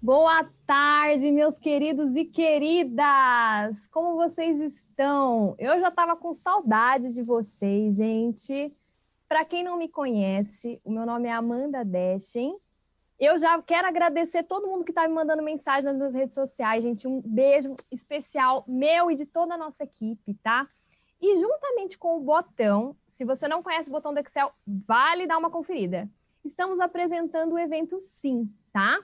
Boa tarde, meus queridos e queridas! Como vocês estão? Eu já estava com saudade de vocês, gente. Para quem não me conhece, o meu nome é Amanda Deschen. Eu já quero agradecer todo mundo que está me mandando mensagem nas redes sociais, gente. Um beijo especial meu e de toda a nossa equipe, tá? E juntamente com o botão, se você não conhece o botão do Excel, vale dar uma conferida. Estamos apresentando o evento Sim, tá?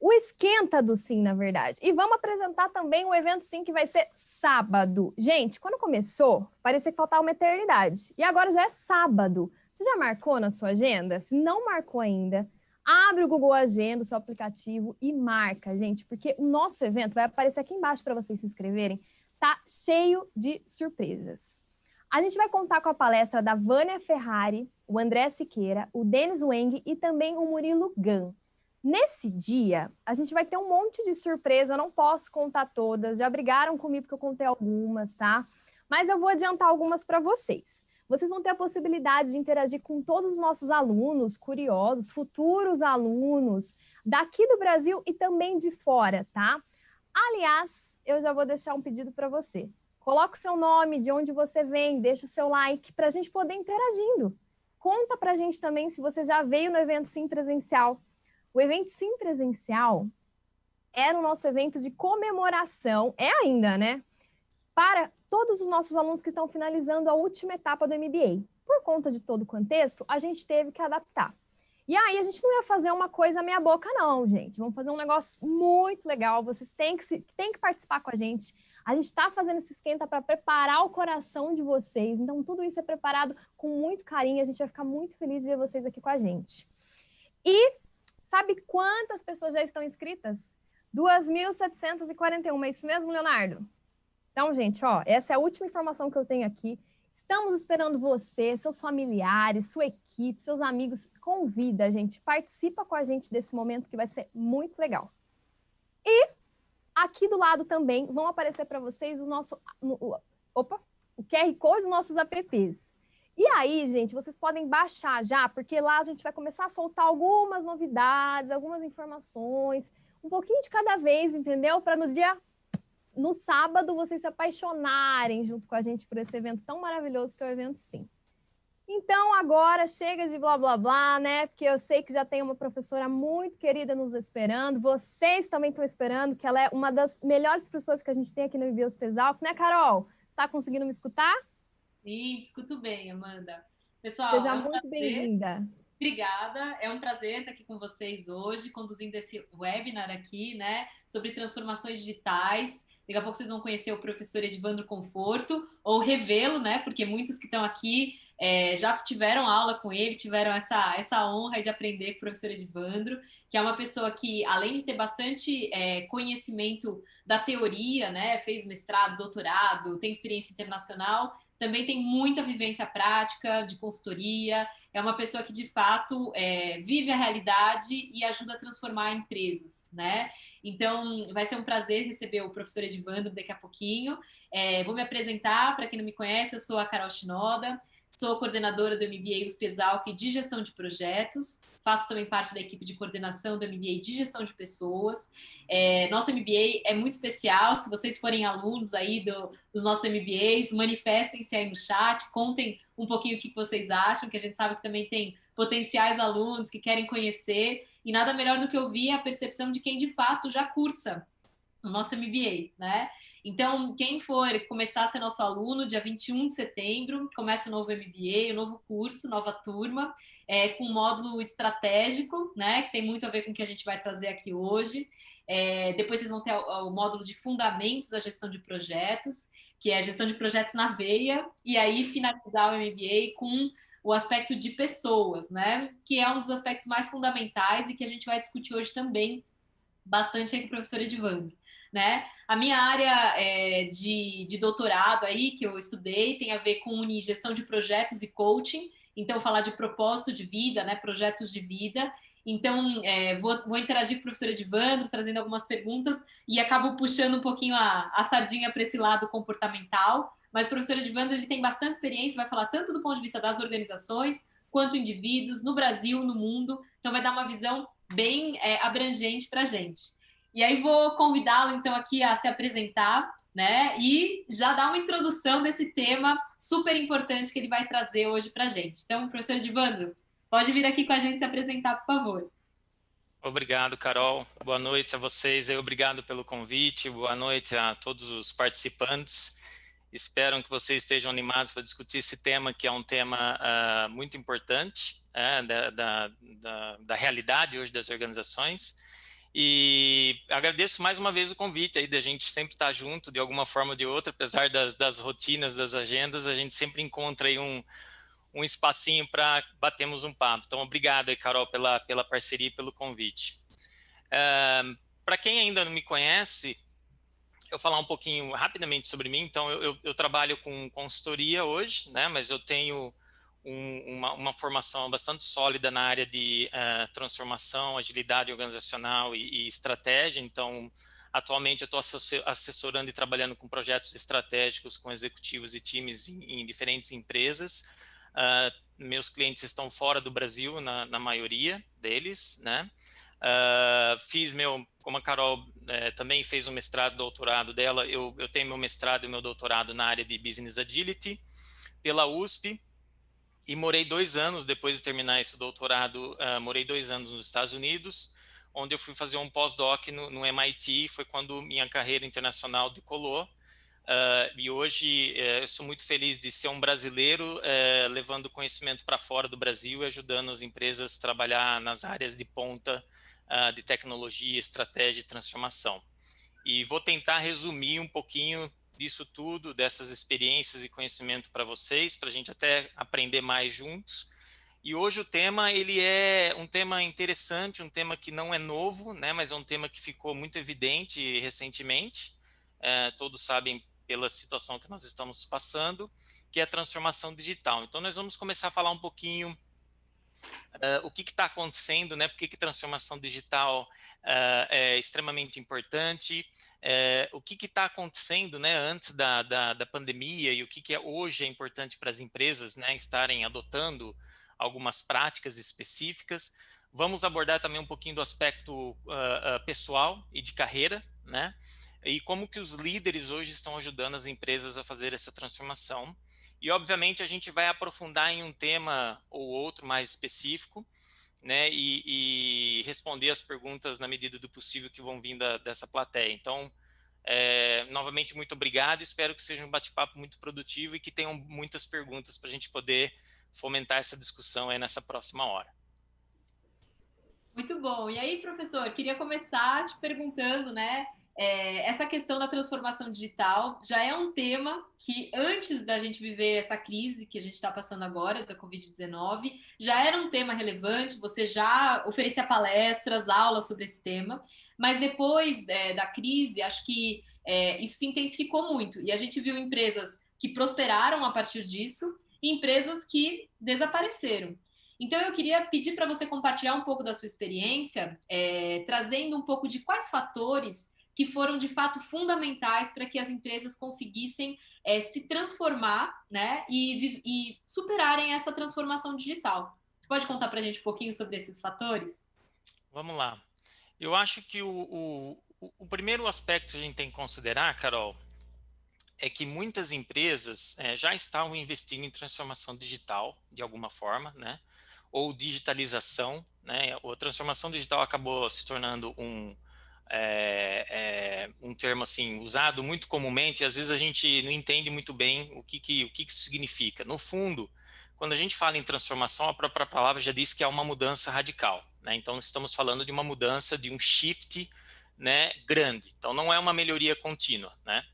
O esquenta do Sim, na verdade. E vamos apresentar também o evento Sim, que vai ser sábado. Gente, quando começou, parecia que faltava uma eternidade. E agora já é sábado. Você já marcou na sua agenda? Se não marcou ainda, abre o Google Agenda, o seu aplicativo, e marca, gente, porque o nosso evento vai aparecer aqui embaixo para vocês se inscreverem. Tá cheio de surpresas. A gente vai contar com a palestra da Vânia Ferrari, o André Siqueira, o Denis Weng e também o Murilo Gun. Nesse dia, a gente vai ter um monte de surpresa, eu não posso contar todas, já brigaram comigo porque eu contei algumas, tá? Mas eu vou adiantar algumas para vocês. Vocês vão ter a possibilidade de interagir com todos os nossos alunos, curiosos, futuros alunos daqui do Brasil e também de fora, tá? Aliás, eu já vou deixar um pedido para você. Coloca o seu nome, de onde você vem, deixa o seu like para a gente poder interagindo. Conta para a gente também se você já veio no evento Sim Presencial. O evento Sim Presencial era o nosso evento de comemoração, é ainda, né? Para todos os nossos alunos que estão finalizando a última etapa do MBA. Por conta de todo o contexto, a gente teve que adaptar. E aí, a gente não ia fazer uma coisa meia boca, não, gente. Vamos fazer um negócio muito legal. Vocês têm que participar com a gente. A gente está fazendo esse esquenta para preparar o coração de vocês. Então, tudo isso é preparado com muito carinho. A gente vai ficar muito feliz de ver vocês aqui com a gente. E sabe quantas pessoas já estão inscritas? 2.741, é isso mesmo, Leonardo? Então, gente, ó, essa é a última informação que eu tenho aqui. Estamos esperando você, seus familiares, sua equipe, seus amigos. Convida, gente, participa com a gente desse momento que vai ser muito legal. E aqui do lado também vão aparecer para vocês o QR Code dos nossos apps. E aí, gente, vocês podem baixar já, porque lá a gente vai começar a soltar algumas novidades, algumas informações, um pouquinho de cada vez, entendeu? Para no sábado, vocês se apaixonarem junto com a gente por esse evento tão maravilhoso que é o evento Sim. Então, agora chega de blá, blá, blá, né? Porque eu sei que já tem uma professora muito querida nos esperando. Vocês também estão esperando, que ela é uma das melhores professoras que a gente tem aqui no MBA Pesalco, né, Carol? Tá conseguindo me escutar? Sim, escuto bem, Amanda. Pessoal, Seja é um muito prazer. bem-vinda. Obrigada, é um prazer estar aqui com vocês hoje, conduzindo esse webinar aqui, né, sobre transformações digitais. Daqui a pouco vocês vão conhecer o professor Edvandro Conforto, ou revê-lo, né, porque muitos que estão aqui já tiveram aula com ele, tiveram essa honra de aprender com o professor Edvandro, que é uma pessoa que, além de ter bastante conhecimento da teoria, né, fez mestrado, doutorado, tem experiência internacional, também tem muita vivência prática de consultoria, é uma pessoa que, de fato, vive a realidade e ajuda a transformar empresas, né? Então, vai ser um prazer receber o professor Edvandro daqui a pouquinho. Vou me apresentar, para quem não me conhece, eu sou a Carol Shinoda, sou coordenadora do MBA USP de Gestão de Projetos, faço também parte da equipe de coordenação do MBA de Gestão de Pessoas. Nosso MBA é muito especial, se vocês forem alunos aí dos nossos MBAs, manifestem-se aí no chat, contem um pouquinho o que vocês acham, que a gente sabe que também tem potenciais alunos que querem conhecer, e nada melhor do que ouvir a percepção de quem de fato já cursa o nosso MBA, né? Então, quem for começar a ser nosso aluno, dia 21 de setembro, começa o novo MBA, o novo curso, nova turma, com um módulo estratégico, né? Que tem muito a ver com o que a gente vai trazer aqui hoje. Depois vocês vão ter o módulo de fundamentos da gestão de projetos, que é a gestão de projetos na veia, e aí finalizar o MBA com o aspecto de pessoas, né? Que é um dos aspectos mais fundamentais e que a gente vai discutir hoje também bastante aí com o professor Edvandro, né? A minha área de doutorado aí, que eu estudei, tem a ver com unir gestão de projetos e coaching, então falar de propósito de vida, né? Projetos de vida. Então, vou interagir com o professor Edvandro, trazendo algumas perguntas e acabo puxando um pouquinho a sardinha para esse lado comportamental, mas o professor Edvandro ele tem bastante experiência, vai falar tanto do ponto de vista das organizações, quanto indivíduos, no Brasil, no mundo, então vai dar uma visão bem abrangente para a gente. E aí vou convidá-lo, então, aqui a se apresentar, né? E já dar uma introdução desse tema super importante que ele vai trazer hoje para a gente. Então, professor Edivandro, pode vir aqui com a gente se apresentar, por favor. Obrigado, Carol. Boa noite a vocês. Obrigado pelo convite. Boa noite a todos os participantes. Espero que vocês estejam animados para discutir esse tema, que é um tema muito importante, da realidade hoje das organizações. E agradeço mais uma vez o convite aí da gente sempre estar junto de alguma forma ou de outra, apesar das rotinas, das agendas, a gente sempre encontra aí um espacinho para batermos um papo. Então, obrigado aí, Carol, pela parceria e pelo convite. Para quem ainda não me conhece, eu vou falar um pouquinho rapidamente sobre mim. Então, eu trabalho com consultoria hoje, né? Mas eu tenho uma formação bastante sólida na área de transformação, agilidade organizacional e estratégia. Então, atualmente eu estou assessorando e trabalhando com projetos estratégicos com executivos e times em diferentes empresas. Meus clientes estão fora do Brasil, na maioria deles, né? Como a Carol também fez um mestrado, doutorado dela, eu tenho meu mestrado e meu doutorado na área de Business Agility pela USP, e morei 2 anos, depois de terminar esse doutorado, morei 2 anos nos Estados Unidos, onde eu fui fazer um pós-doc no MIT, foi quando minha carreira internacional decolou. E hoje eu sou muito feliz de ser um brasileiro levando conhecimento para fora do Brasil e ajudando as empresas a trabalhar nas áreas de ponta de tecnologia, estratégia e transformação. E vou tentar resumir um pouquinho disso tudo, dessas experiências e conhecimento para vocês, para a gente até aprender mais juntos. E hoje o tema, ele é um tema interessante, um tema que não é novo, né, mas é um tema que ficou muito evidente recentemente. Todos sabem pela situação que nós estamos passando, que é a transformação digital. Então, nós vamos começar a falar um pouquinho o que está acontecendo, né? Por que transformação digital é extremamente importante, o que está acontecendo, né, antes da pandemia e o que hoje é importante para as empresas, né, estarem adotando algumas práticas específicas. Vamos abordar também um pouquinho do aspecto pessoal e de carreira, né? E como que os líderes hoje estão ajudando as empresas a fazer essa transformação. E, obviamente, a gente vai aprofundar em um tema ou outro mais específico, né, e responder as perguntas na medida do possível que vão vir dessa plateia. Então, novamente, muito obrigado. Espero que seja um bate-papo muito produtivo e que tenham muitas perguntas para a gente poder fomentar essa discussão aí nessa próxima hora. Muito bom. E aí, professor, queria começar te perguntando, né? Essa questão da transformação digital já é um tema que, antes da gente viver essa crise que a gente está passando agora, da Covid-19, já era um tema relevante, você já oferecia palestras, aulas sobre esse tema, mas depois da crise, acho que isso se intensificou muito, e a gente viu empresas que prosperaram a partir disso e empresas que desapareceram. Então, eu queria pedir para você compartilhar um pouco da sua experiência, trazendo um pouco de quais fatores que foram, de fato, fundamentais para que as empresas conseguissem se transformar, né, e superarem essa transformação digital. Você pode contar para a gente um pouquinho sobre esses fatores? Vamos lá. Eu acho que o primeiro aspecto que a gente tem que considerar, Carol, é que muitas empresas já estavam investindo em transformação digital, de alguma forma, né? Ou digitalização, né? A transformação digital acabou se tornando um termo assim usado muito comumente, e às vezes a gente não entende muito bem o que isso significa. No fundo, quando a gente fala em transformação, a própria palavra já diz que é uma mudança radical, né? Então estamos falando de uma mudança, de um shift, né, grande. Então não é uma melhoria contínua, né?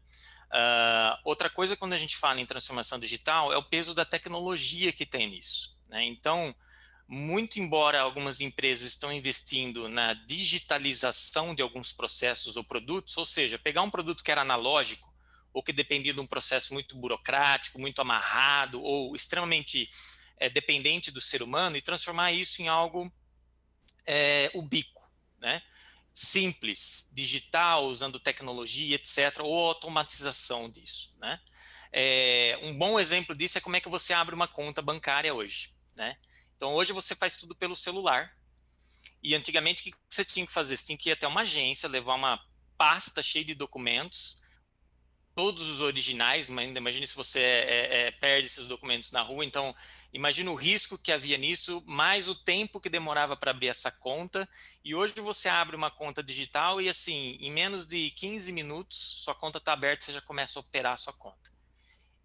Outra coisa, quando a gente fala em transformação digital, é o peso da tecnologia que tem nisso, né? Então, muito embora algumas empresas estão investindo na digitalização de alguns processos ou produtos, ou seja, pegar um produto que era analógico ou que dependia de um processo muito burocrático, muito amarrado ou extremamente dependente do ser humano e transformar isso em algo ubíquo, né? Simples, digital, usando tecnologia, etc., ou automatização disso, né? Um bom exemplo disso é como é que você abre uma conta bancária hoje, né? Então, hoje você faz tudo pelo celular E antigamente, o que você tinha que fazer? Você tinha que ir até uma agência, levar uma pasta cheia de documentos, todos os originais, mas imagine se você perde esses documentos na rua, então imagina o risco que havia nisso, mais o tempo que demorava para abrir essa conta, e hoje você abre uma conta digital e assim, em menos de 15 minutos, sua conta está aberta, você já começa a operar a sua conta.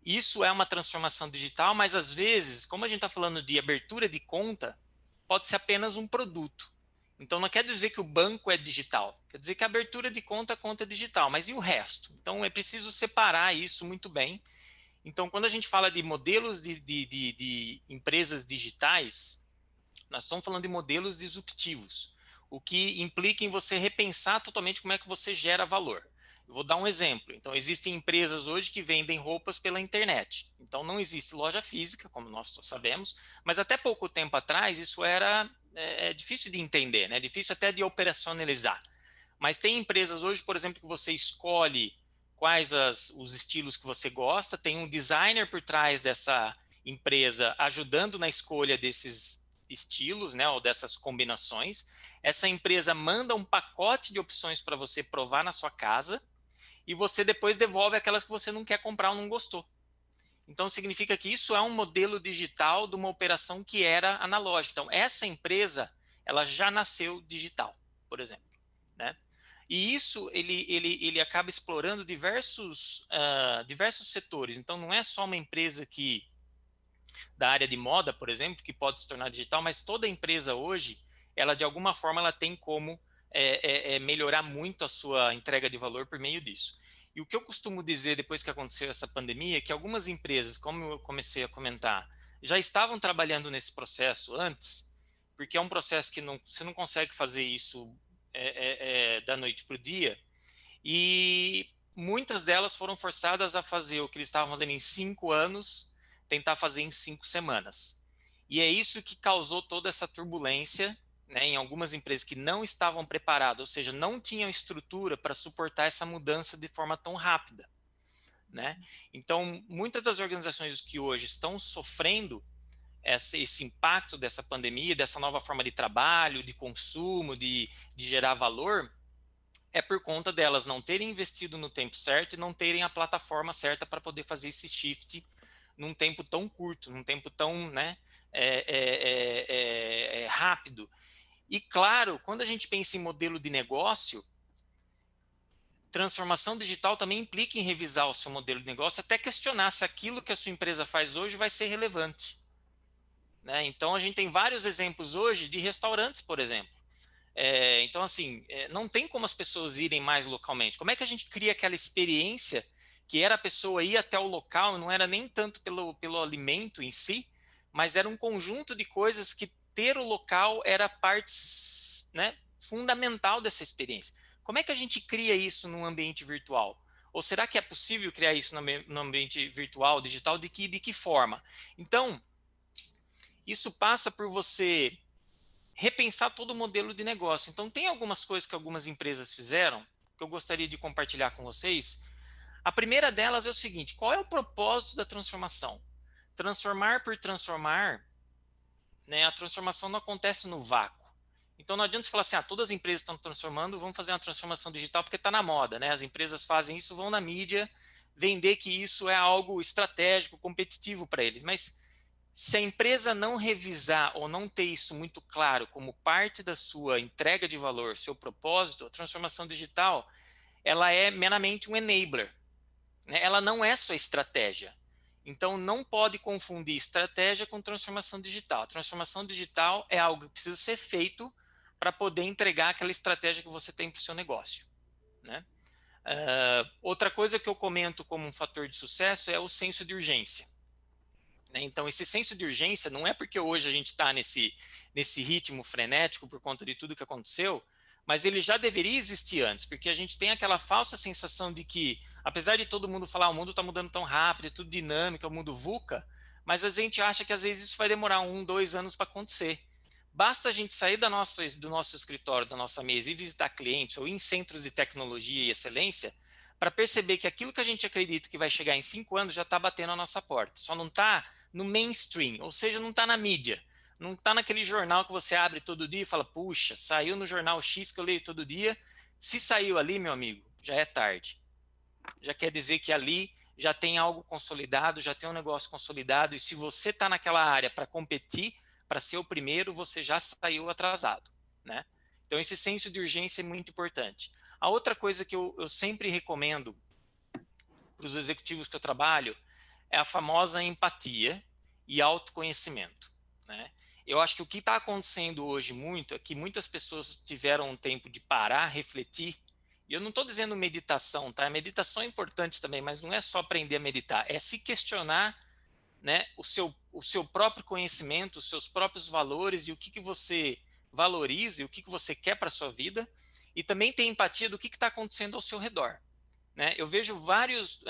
Isso é uma transformação digital, mas às vezes, como a gente está falando de abertura de conta, pode ser apenas um produto. Então, não quer dizer que o banco é digital, quer dizer que a abertura de conta, a conta é digital, mas e o resto? Então, é preciso separar isso muito bem. Então, quando a gente fala de modelos de empresas digitais, nós estamos falando de modelos disruptivos, o que implica em você repensar totalmente como é que você gera valor. Eu vou dar um exemplo. Então, existem empresas hoje que vendem roupas pela internet. Então, não existe loja física, como nós sabemos, mas até pouco tempo atrás isso era difícil de entender, né? Difícil até de operacionalizar. Mas tem empresas hoje, por exemplo, que você escolhe quais os estilos que você gosta, tem um designer por trás dessa empresa ajudando na escolha desses estilos, né, ou dessas combinações. Essa empresa manda um pacote de opções para você provar na sua casa e você depois devolve aquelas que você não quer comprar ou não gostou. Então, significa que isso é um modelo digital de uma operação que era analógica. Então, essa empresa, ela já nasceu digital, por exemplo, né? E isso, ele acaba explorando diversos setores. Então, não é só uma empresa da área de moda, por exemplo, que pode se tornar digital, mas toda empresa hoje, ela de alguma forma, ela tem como melhorar muito a sua entrega de valor por meio disso. E o que eu costumo dizer depois que aconteceu essa pandemia é que algumas empresas, como eu comecei a comentar, já estavam trabalhando nesse processo antes, porque é um processo que você não consegue fazer isso da noite para o dia, e muitas delas foram forçadas a fazer o que eles estavam fazendo em 5 anos, tentar fazer em 5 semanas. E é isso que causou toda essa turbulência, né, em algumas empresas que não estavam preparadas, ou seja, não tinham estrutura para suportar essa mudança de forma tão rápida, né? Então, muitas das organizações que hoje estão sofrendo esse impacto dessa pandemia, dessa nova forma de trabalho, de consumo, de gerar valor, é por conta delas não terem investido no tempo certo e não terem a plataforma certa para poder fazer esse shift num tempo tão curto, num tempo tão, né, rápido. E claro, quando a gente pensa em modelo de negócio, transformação digital também implica em revisar o seu modelo de negócio, até questionar se aquilo que a sua empresa faz hoje vai ser relevante, né? Então, a gente tem vários exemplos hoje de restaurantes, por exemplo. Então, assim, não tem como as pessoas irem mais localmente. Como é que a gente cria aquela experiência que era a pessoa ir até o local, não era nem tanto pelo alimento em si, mas era um conjunto de coisas que ter o local era parte, né, fundamental dessa experiência. Como é que a gente cria isso num ambiente virtual? Ou será que é possível criar isso no ambiente virtual, digital? De que forma? Então, isso passa por você repensar todo o modelo de negócio. Então, tem algumas coisas que algumas empresas fizeram que eu gostaria de compartilhar com vocês. A primeira delas é o seguinte: qual é o propósito da transformação? Transformar por transformar, né? A transformação não acontece no vácuo. Então, não adianta você falar assim, todas as empresas estão transformando, vamos fazer uma transformação digital porque está na moda, né? As empresas fazem isso, vão na mídia vender que isso é algo estratégico, competitivo para eles. Mas se a empresa não revisar ou não ter isso muito claro como parte da sua entrega de valor, seu propósito, a transformação digital, ela é meramente um enabler, né? Ela não é sua estratégia. Então, não pode confundir estratégia com transformação digital. A transformação digital é algo que precisa ser feito para poder entregar aquela estratégia que você tem para o seu negócio, né? Outra coisa que eu comento como um fator de sucesso é o senso de urgência. Então, esse senso de urgência não é porque hoje a gente está nesse ritmo frenético por conta de tudo que aconteceu, mas ele já deveria existir antes, porque a gente tem aquela falsa sensação de que, apesar de todo mundo falar o mundo está mudando tão rápido, é tudo dinâmico, é o mundo VUCA, mas a gente acha que às vezes isso vai demorar 1, 2 anos para acontecer. Basta a gente sair do nosso escritório, da nossa mesa e visitar clientes ou ir em centros de tecnologia e excelência para perceber que aquilo que a gente acredita que vai chegar em 5 anos já está batendo a nossa porta. Só não está no mainstream, ou seja, não está na mídia, Não está naquele jornal que você abre todo dia e fala, puxa, saiu no jornal X que eu leio todo dia. Se saiu ali, meu amigo, já é tarde. Já quer dizer que ali já tem algo consolidado, já tem um negócio consolidado, e se você está naquela área para competir, para ser o primeiro, você já saiu atrasado, né? Então, esse senso de urgência é muito importante. A outra coisa que eu sempre recomendo para os executivos que eu trabalho é a famosa empatia e autoconhecimento, né? Eu acho que o que está acontecendo hoje muito é que muitas pessoas tiveram um tempo de parar, refletir. E eu não estou dizendo meditação, tá? A meditação é importante também, mas não é só aprender a meditar, é se questionar, né, o seu próprio conhecimento, os seus próprios valores e o que você valoriza e o que você quer para a sua vida. E também ter empatia do que está acontecendo ao seu redor, né? Eu vejo vários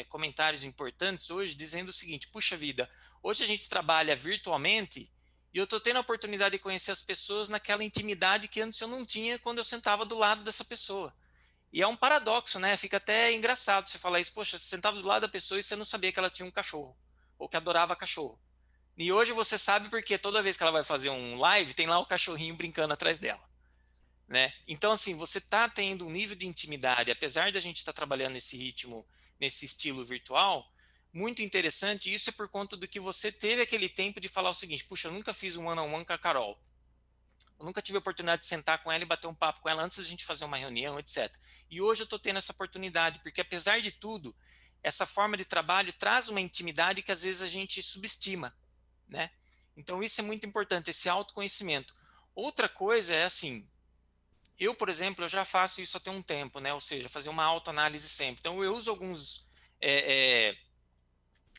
comentários importantes hoje dizendo o seguinte, puxa vida, hoje a gente trabalha virtualmente e eu estou tendo a oportunidade de conhecer as pessoas naquela intimidade que antes eu não tinha quando eu sentava do lado dessa pessoa. E é um paradoxo, né? Fica até engraçado você falar isso, poxa, você sentava do lado da pessoa e você não sabia que ela tinha um cachorro, ou que adorava cachorro. E hoje você sabe porque toda vez que ela vai fazer um live, tem lá o cachorrinho brincando atrás dela, né? Então, assim, você está tendo um nível de intimidade, apesar de a gente estar trabalhando nesse ritmo, nesse estilo virtual, muito interessante. E isso é por conta do que você teve aquele tempo de falar o seguinte, puxa, eu nunca fiz um one-on-one com a Carol. Eu nunca tive a oportunidade de sentar com ela e bater um papo com ela antes da gente fazer uma reunião, etc. E hoje eu estou tendo essa oportunidade, porque apesar de tudo, essa forma de trabalho traz uma intimidade que às vezes a gente subestima, né? Então isso é muito importante, esse autoconhecimento. Outra coisa é assim, eu, por exemplo, eu já faço isso há tem um tempo, né? Ou seja, fazer uma autoanálise sempre. Então é, é,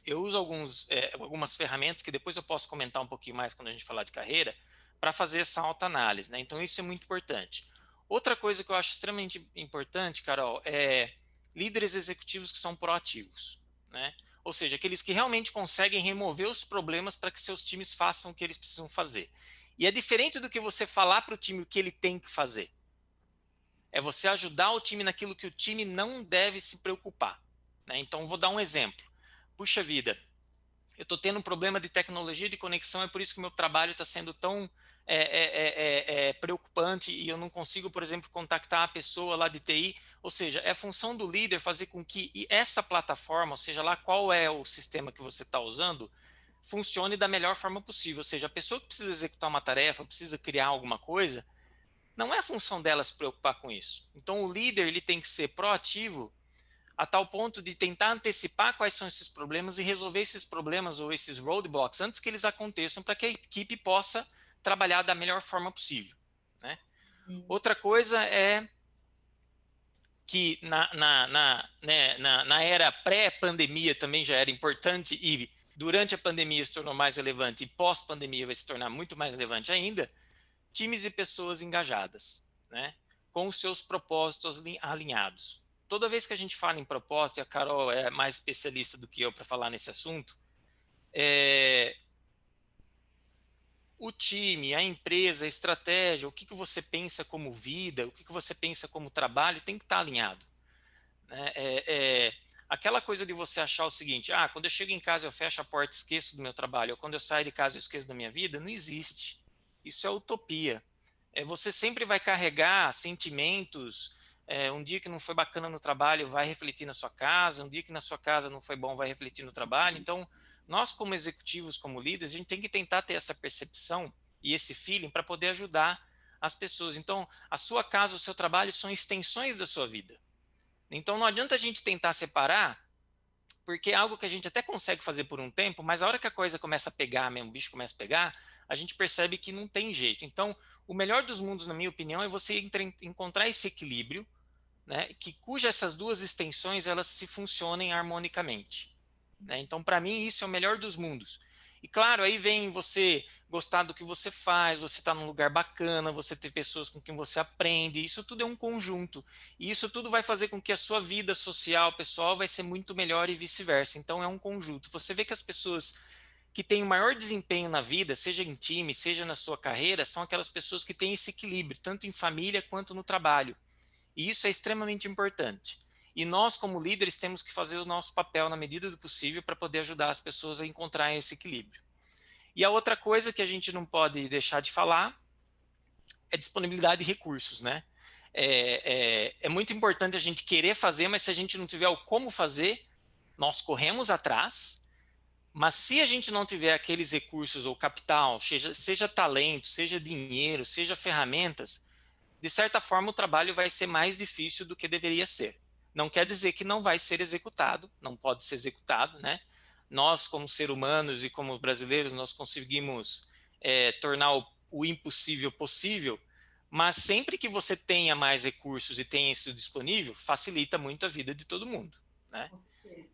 eu uso algumas ferramentas que depois eu posso comentar um pouquinho mais quando a gente falar de carreira, para fazer essa autoanálise, né? Então isso é muito importante. Outra coisa que eu acho extremamente importante, Carol, é líderes executivos que são proativos, né? Ou seja, aqueles que realmente conseguem remover os problemas para que seus times façam o que eles precisam fazer. E é diferente do que você falar para o time o que ele tem que fazer. É você ajudar o time naquilo que o time não deve se preocupar, né? Então, vou dar um exemplo. Puxa vida, eu estou tendo um problema de tecnologia de conexão, é por isso que o meu trabalho está sendo tão preocupante e eu não consigo, por exemplo, contactar a pessoa lá de TI. Ou seja, é função do líder fazer com que essa plataforma, ou seja lá qual é o sistema que você está usando, funcione da melhor forma possível. Ou seja, a pessoa que precisa executar uma tarefa, precisa criar alguma coisa, não é a função dela se preocupar com isso. Então, o líder ele tem que ser proativo a tal ponto de tentar antecipar quais são esses problemas e resolver esses problemas ou esses roadblocks antes que eles aconteçam para que a equipe possa trabalhar da melhor forma possível, né? Outra coisa é que na era pré-pandemia também já era importante e durante a pandemia se tornou mais relevante e pós-pandemia vai se tornar muito mais relevante ainda, times e pessoas engajadas, né? Com os seus propósitos alinhados. Toda vez que a gente fala em propósito, e a Carol é mais especialista do que eu para falar nesse assunto, o time, a empresa, a estratégia, o que você pensa como vida, o que você pensa como trabalho, tem que estar alinhado, né? Aquela coisa de você achar o seguinte, quando eu chego em casa eu fecho a porta e esqueço do meu trabalho, ou quando eu saio de casa eu esqueço da minha vida, não existe. Isso é utopia. Você sempre vai carregar sentimentos. Um dia que não foi bacana no trabalho vai refletir na sua casa, um dia que na sua casa não foi bom vai refletir no trabalho. Então, nós como executivos, como líderes, a gente tem que tentar ter essa percepção e esse feeling para poder ajudar as pessoas. Então, a sua casa, o seu trabalho são extensões da sua vida. Então, não adianta a gente tentar separar, porque é algo que a gente até consegue fazer por um tempo, mas a hora que a coisa começa a pegar mesmo, o bicho começa a pegar, a gente percebe que não tem jeito. Então, o melhor dos mundos, na minha opinião, é você encontrar esse equilíbrio, né, cuja essas duas extensões elas se funcionem harmonicamente, né? Então, para mim, isso é o melhor dos mundos. E claro, aí vem você gostar do que você faz, você estar num lugar bacana, você ter pessoas com quem você aprende, isso tudo é um conjunto. E isso tudo vai fazer com que a sua vida social, pessoal, vai ser muito melhor e vice-versa. Então é um conjunto. Você vê que as pessoas que têm o maior desempenho na vida, seja em time, seja na sua carreira, são aquelas pessoas que têm esse equilíbrio, tanto em família quanto no trabalho. E isso é extremamente importante. E nós, como líderes, temos que fazer o nosso papel na medida do possível para poder ajudar as pessoas a encontrar esse equilíbrio. E a outra coisa que a gente não pode deixar de falar é disponibilidade de recursos, né? É muito importante a gente querer fazer, mas se a gente não tiver o como fazer, nós corremos atrás, mas se a gente não tiver aqueles recursos ou capital, seja talento, seja dinheiro, seja ferramentas, de certa forma o trabalho vai ser mais difícil do que deveria ser. Não quer dizer que não vai ser executado, não pode ser executado, né? Nós, como seres humanos e como brasileiros, nós conseguimos tornar o impossível possível, mas sempre que você tenha mais recursos e tenha isso disponível, facilita muito a vida de todo mundo, né? Com certeza.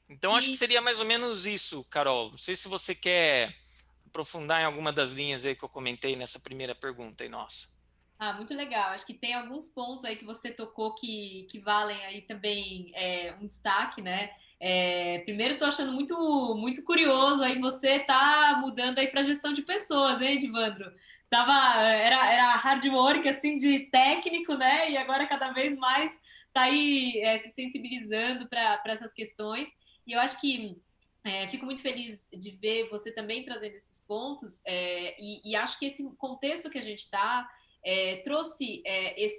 Então, acho que E seria mais ou menos isso, Carol. Não sei se você quer aprofundar em alguma das linhas aí que eu comentei nessa primeira pergunta aí, nossa. muito legal. Acho que tem alguns pontos aí que você tocou que valem aí também um destaque, né? Primeiro, estou achando muito curioso aí você tá mudando aí para gestão de pessoas, hein, Edvandro? Era hard work, assim, de técnico, né? E agora cada vez mais tá aí se sensibilizando para essas questões. E eu acho que fico muito feliz de ver você também trazendo esses pontos, e acho que esse contexto que a gente está trouxe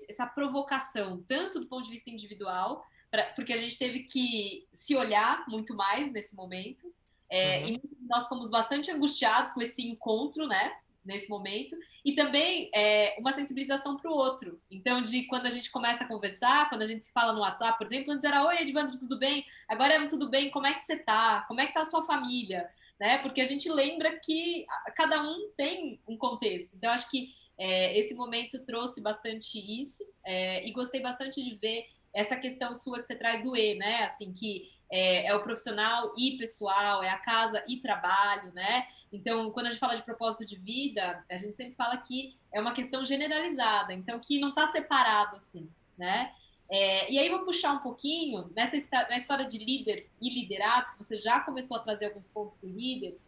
essa provocação, tanto do ponto de vista individual, porque a gente teve que se olhar muito mais nesse momento, Uhum. e nós fomos bastante angustiados com esse encontro, né? Nesse momento, e também uma sensibilização para o outro. Então, de quando a gente começa a conversar, quando a gente se fala no WhatsApp, por exemplo, antes era: oi, Edvandro, tudo bem? Agora é tudo bem, como é que você tá? Como é que tá a sua família? Né? Porque a gente lembra que cada um tem um contexto. Então, acho que esse momento trouxe bastante isso, e gostei bastante de ver essa questão sua que você traz do né? Assim, que é o profissional e pessoal, é a casa e trabalho, né? Então, quando a gente fala de propósito de vida, a gente sempre fala que é uma questão generalizada, então que não está separado assim, né? E aí vou puxar um pouquinho na história de líder e liderado, que você já começou a trazer alguns pontos do líder.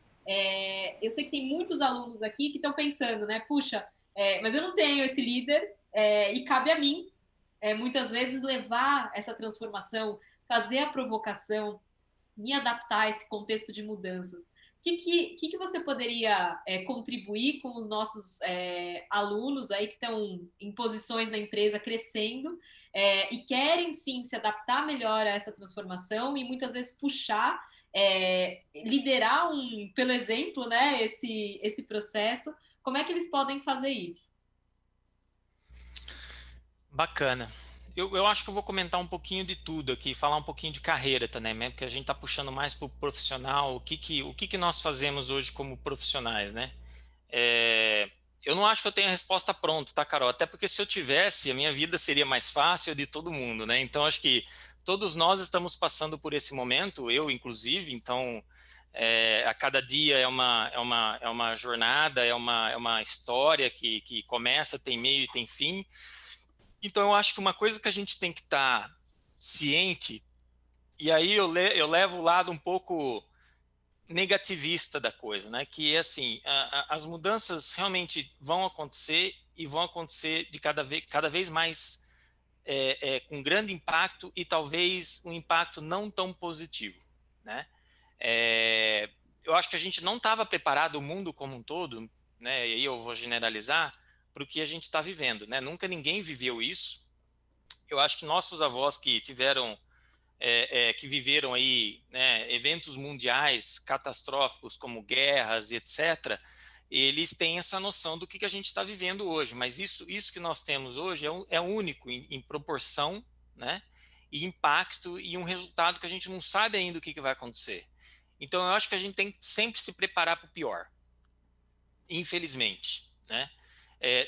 Eu sei que tem muitos alunos aqui que estão pensando, né? Puxa, mas eu não tenho esse líder, e cabe a mim, muitas vezes, levar essa transformação, fazer a provocação, me adaptar a esse contexto de mudanças. O que você poderia contribuir com os nossos alunos aí que estão em posições na empresa crescendo e querem sim se adaptar melhor a essa transformação e muitas vezes puxar, liderar pelo exemplo, né, esse processo? Como é que eles podem fazer isso? Bacana. Eu acho que eu vou comentar um pouquinho de tudo aqui, falar um pouquinho de carreira também, né? Porque a gente está puxando mais para o profissional, o que nós fazemos hoje como profissionais, né? É, eu não acho que eu tenha a resposta pronta, tá, Carol? Até porque se eu tivesse, a minha vida seria mais fácil de todo mundo, né? Então, acho que todos nós estamos passando por esse momento, eu inclusive, então, a cada dia é uma jornada, é uma história que começa, tem meio e tem fim. Então, eu acho que uma coisa que a gente tem que estar ciente, e aí eu levo o lado um pouco negativista da coisa, né? Que é assim, as mudanças realmente vão acontecer e vão acontecer de cada vez mais com grande impacto e talvez um impacto não tão positivo, né? É, eu acho que a gente não estava preparado, o mundo como um todo, né? E aí eu vou generalizar para o que a gente está vivendo, né? Nunca ninguém viveu isso. Eu acho que nossos avós que tiveram que viveram aí, né, eventos mundiais catastróficos como guerras e etc., eles têm essa noção do que a gente está vivendo hoje. Mas isso que nós temos hoje é único em proporção, né, e impacto e um resultado que a gente não sabe ainda o que vai acontecer. Então, eu acho que a gente tem que sempre se preparar para o pior, infelizmente, né?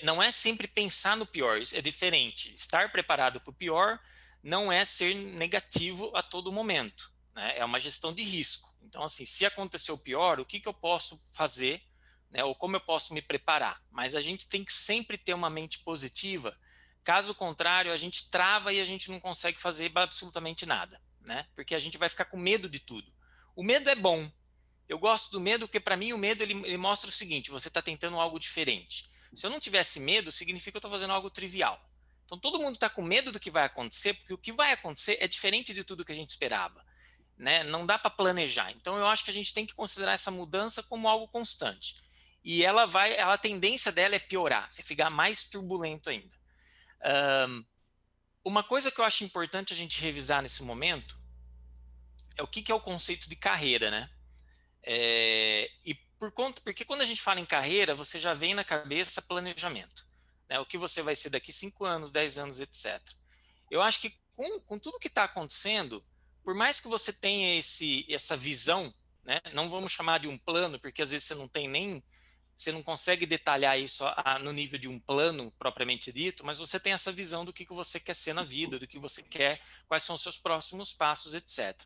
Não é sempre pensar no pior, isso é diferente. Estar preparado para o pior não é ser negativo a todo momento, né? É uma gestão de risco. Então, assim, se acontecer o pior, o que eu posso fazer, né? Ou como eu posso me preparar? Mas a gente tem que sempre ter uma mente positiva. Caso contrário, a gente trava e a gente não consegue fazer absolutamente nada, né? Porque a gente vai ficar com medo de tudo. O medo é bom. Eu gosto do medo porque, para mim, o medo ele mostra o seguinte: você está tentando algo diferente. Se eu não tivesse medo, significa que eu estou fazendo algo trivial. Então, todo mundo está com medo do que vai acontecer, porque o que vai acontecer é diferente de tudo que a gente esperava. né? Não dá para planejar. Então, eu acho que a gente tem que considerar essa mudança como algo constante. E a tendência dela é piorar, é ficar mais turbulento ainda. Uma coisa que eu acho importante a gente revisar nesse momento é o que é o conceito de carreira, né? Porque quando a gente fala em carreira, você já vem na cabeça planejamento, né? O que você vai ser daqui 5 anos, 10 anos, etc. Eu acho que com tudo que está acontecendo, por mais que você tenha essa visão, né? Não vamos chamar de um plano, porque às vezes você não consegue detalhar isso no nível de um plano propriamente dito, mas você tem essa visão do que você quer ser na vida, do que você quer, quais são os seus próximos passos, etc.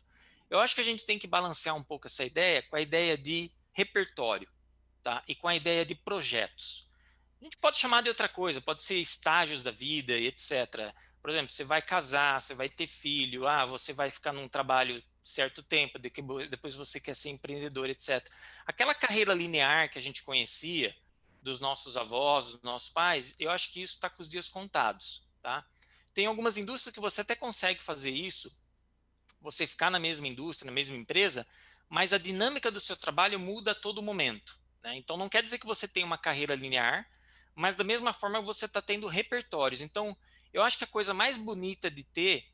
Eu acho que a gente tem que balancear um pouco essa ideia com a ideia de repertório, tá? E com a ideia de projetos. A gente pode chamar de outra coisa, pode ser estágios da vida e etc. Por exemplo, você vai casar, você vai ter filho, você vai ficar num trabalho certo tempo, depois você quer ser empreendedor, etc. Aquela carreira linear que a gente conhecia dos nossos avós, dos nossos pais, eu acho que isso está com os dias contados, tá? Tem algumas indústrias que você até consegue fazer isso, você ficar na mesma indústria, na mesma empresa, mas a dinâmica do seu trabalho muda a todo momento, né? Então não quer dizer que você tem uma carreira linear, mas da mesma forma você está tendo repertórios. Então eu acho que a coisa mais bonita de ter,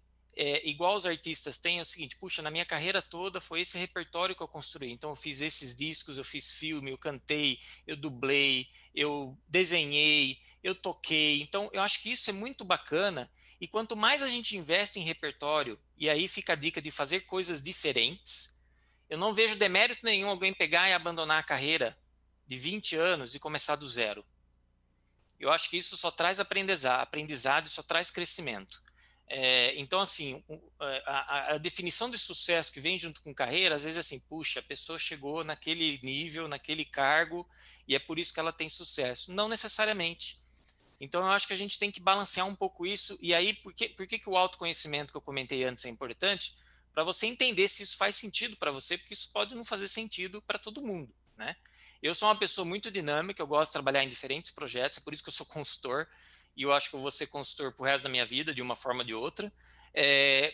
igual os artistas têm, é o seguinte: puxa, na minha carreira toda foi esse repertório que eu construí. Então eu fiz esses discos, eu fiz filme, eu cantei, eu dublei, eu desenhei, eu toquei. Então eu acho que isso é muito bacana. E quanto mais a gente investe em repertório, e aí fica a dica de fazer coisas diferentes, eu não vejo demérito nenhum alguém pegar e abandonar a carreira de 20 anos e começar do zero. Eu acho que isso só traz aprendizado e só traz crescimento. Então, assim, a definição de sucesso que vem junto com carreira, às vezes é assim, puxa, a pessoa chegou naquele nível, naquele cargo, e é por isso que ela tem sucesso. Não necessariamente. Então, eu acho que a gente tem que balancear um pouco isso. E aí, por que o autoconhecimento que eu comentei antes é importante? Para você entender se isso faz sentido para você, porque isso pode não fazer sentido para todo mundo, né? Eu sou uma pessoa muito dinâmica, eu gosto de trabalhar em diferentes projetos, é por isso que eu sou consultor, e eu acho que eu vou ser consultor pro resto da minha vida, de uma forma ou de outra,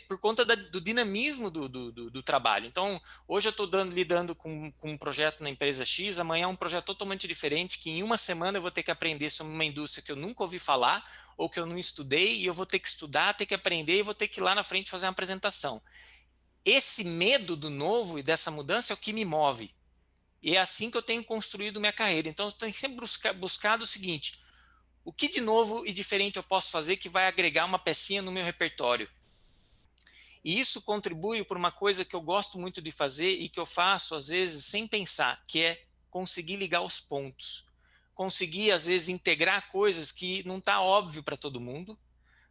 por conta do dinamismo do trabalho. Então, hoje eu estou lidando com um projeto na empresa X, amanhã é um projeto totalmente diferente, que em uma semana eu vou ter que aprender sobre uma indústria que eu nunca ouvi falar, ou que eu não estudei, e eu vou ter que estudar, ter que aprender, e vou ter que ir lá na frente fazer uma apresentação. Esse medo do novo e dessa mudança é o que me move. E é assim que eu tenho construído minha carreira. Então, eu tenho sempre buscado o seguinte: o que de novo e diferente eu posso fazer que vai agregar uma pecinha no meu repertório? E isso contribui para uma coisa que eu gosto muito de fazer e que eu faço, às vezes, sem pensar, que é conseguir ligar os pontos. Conseguir, às vezes, integrar coisas que não está óbvio para todo mundo,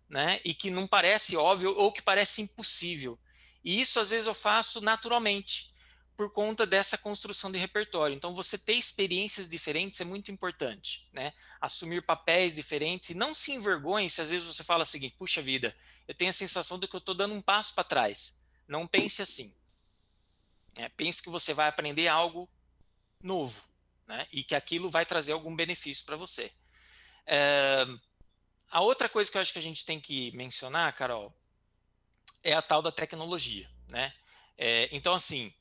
né? E que não parece óbvio ou que parece impossível. E isso, às vezes, eu faço naturalmente, por conta dessa construção de repertório. Então, você ter experiências diferentes é muito importante, né? Assumir papéis diferentes e não se envergonhe se às vezes você fala o seguinte: puxa vida, eu tenho a sensação de que eu estou dando um passo para trás. Não pense assim, né? Pense que você vai aprender algo novo, né? E que aquilo vai trazer algum benefício para você. A outra coisa que eu acho que a gente tem que mencionar, Carol, é a tal da tecnologia, né? Então, assim,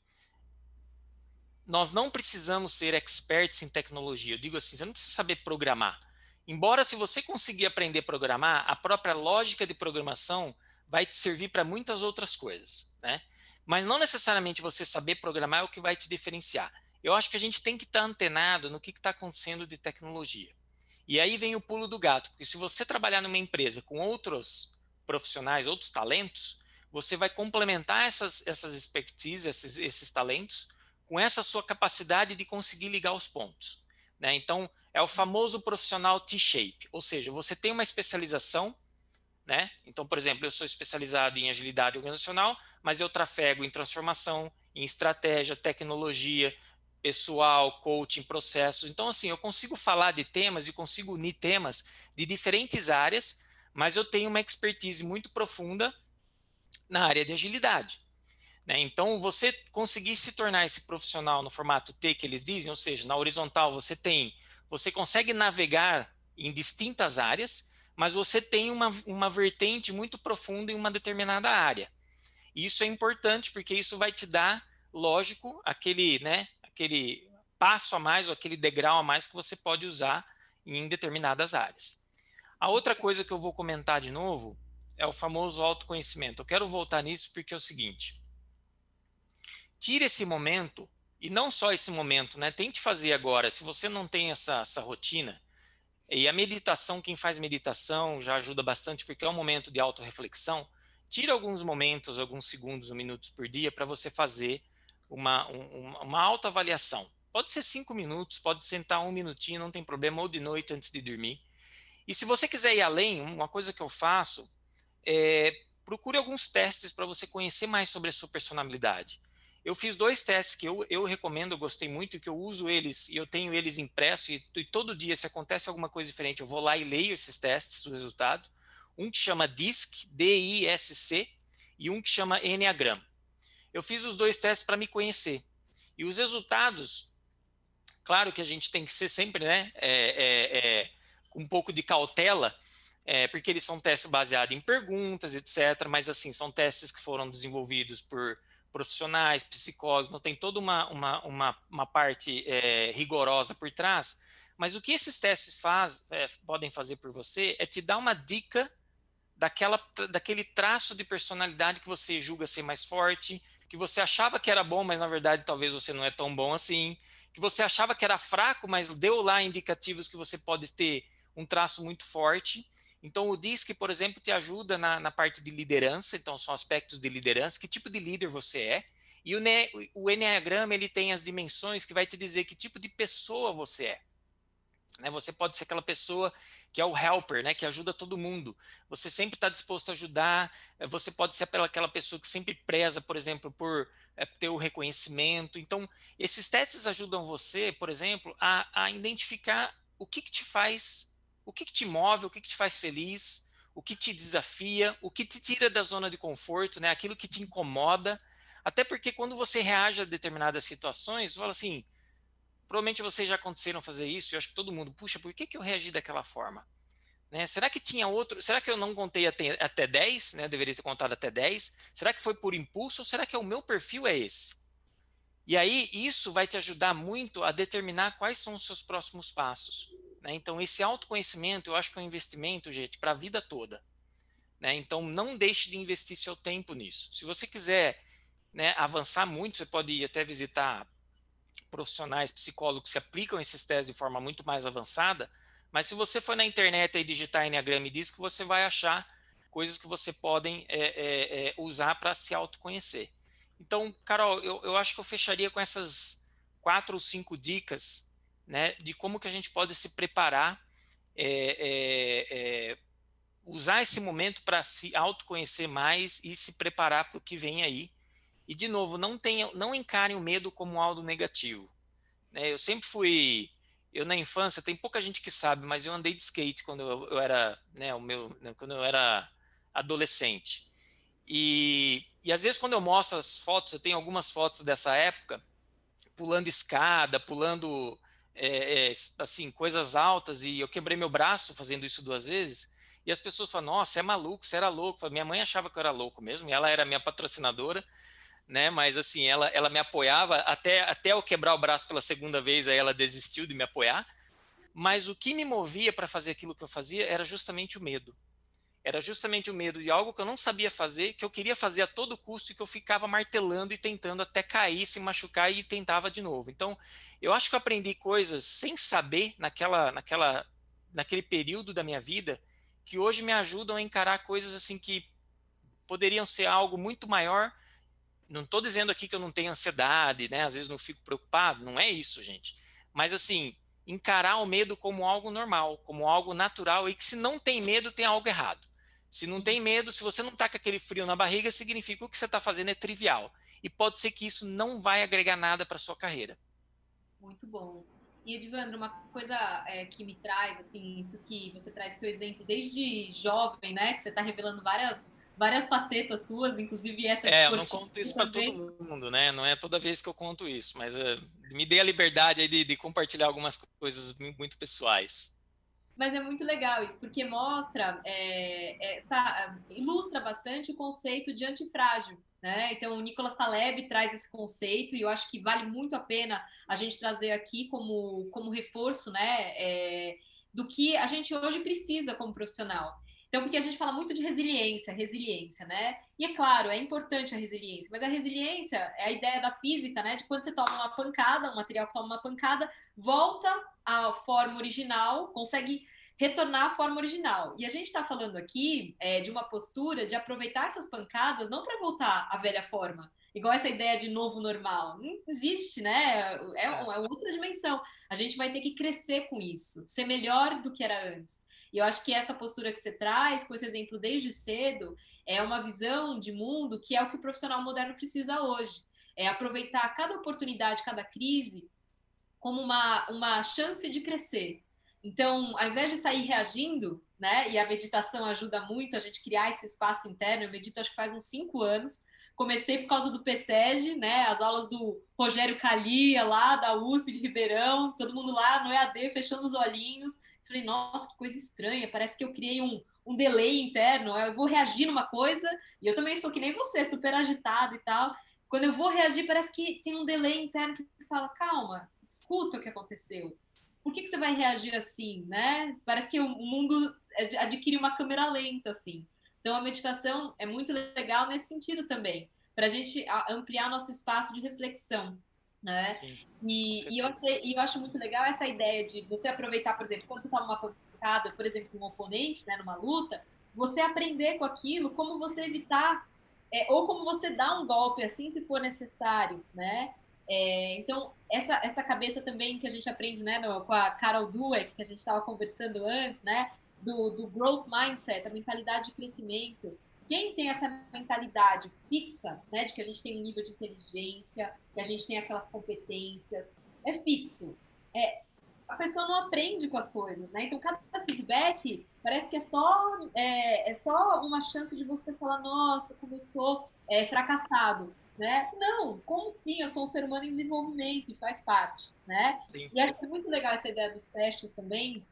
nós não precisamos ser experts em tecnologia. Eu digo assim, você não precisa saber programar. Embora, se você conseguir aprender a programar, a própria lógica de programação vai te servir para muitas outras coisas, né? Mas não necessariamente você saber programar é o que vai te diferenciar. Eu acho que a gente tem que estar antenado no que está acontecendo de tecnologia. E aí vem o pulo do gato, porque se você trabalhar numa empresa com outros profissionais, outros talentos, você vai complementar essas expertise, esses talentos, com essa sua capacidade de conseguir ligar os pontos, né? Então, é o famoso profissional T-shape, ou seja, você tem uma especialização, né? Então, por exemplo, eu sou especializado em agilidade organizacional, mas eu trafego em transformação, em estratégia, tecnologia, pessoal, coaching, processos. Então, assim, eu consigo falar de temas e consigo unir temas de diferentes áreas, mas eu tenho uma expertise muito profunda na área de agilidade, né? Então, você conseguir se tornar esse profissional no formato T que eles dizem, ou seja, na horizontal você consegue navegar em distintas áreas, mas você tem uma vertente muito profunda em uma determinada área. E isso é importante porque isso vai te dar, lógico, aquele passo a mais, ou aquele degrau a mais que você pode usar em determinadas áreas. A outra coisa que eu vou comentar de novo é o famoso autoconhecimento. Eu quero voltar nisso porque é o seguinte: tire esse momento, e não só esse momento, né? Tente fazer agora. Se você não tem essa rotina, e a meditação, quem faz meditação já ajuda bastante, porque é um momento de autorreflexão. Tire alguns momentos, alguns segundos ou minutos por dia para você fazer uma autoavaliação. Pode ser 5 minutos, pode sentar um minutinho, não tem problema, ou de noite antes de dormir. E se você quiser ir além, uma coisa que eu faço é procure alguns testes para você conhecer mais sobre a sua personalidade. Eu fiz 2 testes que eu recomendo, eu gostei muito, e que eu uso eles, e eu tenho eles impressos, e todo dia, se acontece alguma coisa diferente, eu vou lá e leio esses testes, os resultados. Um que chama DISC, D-I-S-C, e um que chama Enneagram. Eu fiz os 2 testes para me conhecer. E os resultados, claro que a gente tem que ser sempre, né, com um pouco de cautela, porque eles são testes baseados em perguntas, etc. Mas, assim, são testes que foram desenvolvidos por profissionais, psicólogos, não tem toda uma parte rigorosa por trás. Mas o que esses testes podem fazer por você é te dar uma dica daquele traço de personalidade que você julga ser mais forte, que você achava que era bom, mas na verdade talvez você não é tão bom assim, que você achava que era fraco, mas deu lá indicativos que você pode ter um traço muito forte. Então o DISC, por exemplo, te ajuda na parte de liderança, então são aspectos de liderança, que tipo de líder você é. E o Enneagrama, ele tem as dimensões que vai te dizer que tipo de pessoa você é. Né? Você pode ser aquela pessoa que é o helper, né? Que ajuda todo mundo. Você sempre está disposto a ajudar. Você pode ser aquela pessoa que sempre preza, por exemplo, por ter o reconhecimento. Então, esses testes ajudam você, por exemplo, a identificar o que te faz, o que te move, o que te faz feliz, o que te desafia, o que te tira da zona de conforto, né? Aquilo que te incomoda. Até porque quando você reage a determinadas situações, você fala assim, provavelmente vocês já aconteceram fazer isso, eu acho que todo mundo, puxa, por que eu reagi daquela forma? Né? Será que tinha outro? Será que eu não contei até 10? Né? Eu deveria ter contado até 10? Será que foi por impulso ou será que o meu perfil é esse? E aí isso vai te ajudar muito a determinar quais são os seus próximos passos. Né? Então esse autoconhecimento eu acho que é um investimento, gente, para a vida toda. Né? Então não deixe de investir seu tempo nisso. Se você quiser, né, avançar muito, você pode ir até visitar profissionais, psicólogos que aplicam esses testes de forma muito mais avançada, mas se você for na internet e digitar Enneagrama e DISC, você vai achar coisas que você podem usar para se autoconhecer. Então, Carol, eu acho que eu fecharia com essas 4 ou 5 dicas, né, de como que a gente pode se preparar, usar esse momento para se autoconhecer mais e se preparar para o que vem aí. E, de novo, não encarem o medo como algo negativo. Né? Eu sempre fui... Eu, na infância, tem pouca gente que sabe, mas eu andei de skate quando eu era... Né, quando eu era adolescente. E, às vezes, quando eu mostro as fotos, eu tenho algumas fotos dessa época, pulando escada, pulando assim, coisas altas, e eu quebrei meu braço fazendo isso 2 vezes, e as pessoas falam, nossa, você é maluco, você era louco. Minha mãe achava que eu era louco mesmo, e ela era minha patrocinadora, né? Mas assim, ela me apoiava até eu quebrar o braço pela segunda vez, aí ela desistiu de me apoiar. Mas o que me movia para fazer aquilo que eu fazia era justamente o medo. Era justamente o medo de algo que eu não sabia fazer, que eu queria fazer a todo custo e que eu ficava martelando e tentando até cair, se machucar e tentava de novo. Então, eu acho que eu aprendi coisas sem saber naquele período da minha vida que hoje me ajudam a encarar coisas assim que poderiam ser algo muito maior. Não estou dizendo aqui que eu não tenho ansiedade, né? Às vezes não fico preocupado, não é isso, gente. Mas assim, encarar o medo como algo normal, como algo natural e que se não tem medo, tem algo errado. Se não tem medo, se você não está com aquele frio na barriga, significa que o que você está fazendo é trivial. E pode ser que isso não vai agregar nada para sua carreira. Muito bom. E, Edvandro, uma coisa que me traz, assim, isso que você traz seu exemplo desde jovem, né? Que você está revelando várias facetas suas, inclusive essa de Eu não conto isso para todo mundo, né? Não é toda vez que eu conto isso, mas me dê a liberdade aí de compartilhar algumas coisas muito pessoais. Mas é muito legal isso, porque mostra, ilustra bastante o conceito de antifrágil, né? Então, o Nicolas Taleb traz esse conceito e eu acho que vale muito a pena a gente trazer aqui como reforço, né? Do que a gente hoje precisa como profissional. Então, porque a gente fala muito de resiliência, né? E é claro, é importante a resiliência, mas a resiliência é a ideia da física, né? De quando você toma uma pancada, um material que toma uma pancada, volta à forma original, consegue retornar à forma original. E a gente está falando aqui de uma postura de aproveitar essas pancadas não para voltar à velha forma, igual essa ideia de novo normal. Não existe, né? É outra dimensão. A gente vai ter que crescer com isso, ser melhor do que era antes. E eu acho que essa postura que você traz, com esse exemplo desde cedo, é uma visão de mundo que é o que o profissional moderno precisa hoje. É aproveitar cada oportunidade, cada crise, como uma chance de crescer. Então, ao invés de sair reagindo, né, e a meditação ajuda muito a gente criar esse espaço interno, eu medito acho que faz uns 5 anos, comecei por causa do PSEG, né, as aulas do Rogério Calia, lá da USP de Ribeirão, todo mundo lá no EAD, fechando os olhinhos, falei, nossa, que coisa estranha, parece que eu criei um delay interno, eu vou reagir numa coisa, e eu também sou que nem você, super agitada e tal, quando eu vou reagir, parece que tem um delay interno que fala, calma, escuta o que aconteceu. Por que você vai reagir assim, né? Parece que o mundo adquire uma câmera lenta, assim. Então, a meditação é muito legal nesse sentido também, para a gente ampliar nosso espaço de reflexão, né? Sim, Eu acho muito legal essa ideia de você aproveitar, por exemplo, quando você toma uma pancada, por exemplo, um oponente, né, numa luta, você aprender com aquilo como você evitar ou como você dá um golpe assim, se for necessário, né? Então, essa cabeça também que a gente aprende, né, com a Carol Dweck, que a gente estava conversando antes, né, do growth mindset, a mentalidade de crescimento. Quem tem essa mentalidade fixa, né, de que a gente tem um nível de inteligência, que a gente tem aquelas competências, é fixo. A pessoa não aprende com as coisas, né? Então, cada feedback parece que é só uma chance de você falar, nossa, como eu sou fracassado, né? Não, como sim, eu sou um ser humano em desenvolvimento e faz parte, né? sim, E acho que é muito legal essa ideia dos testes também,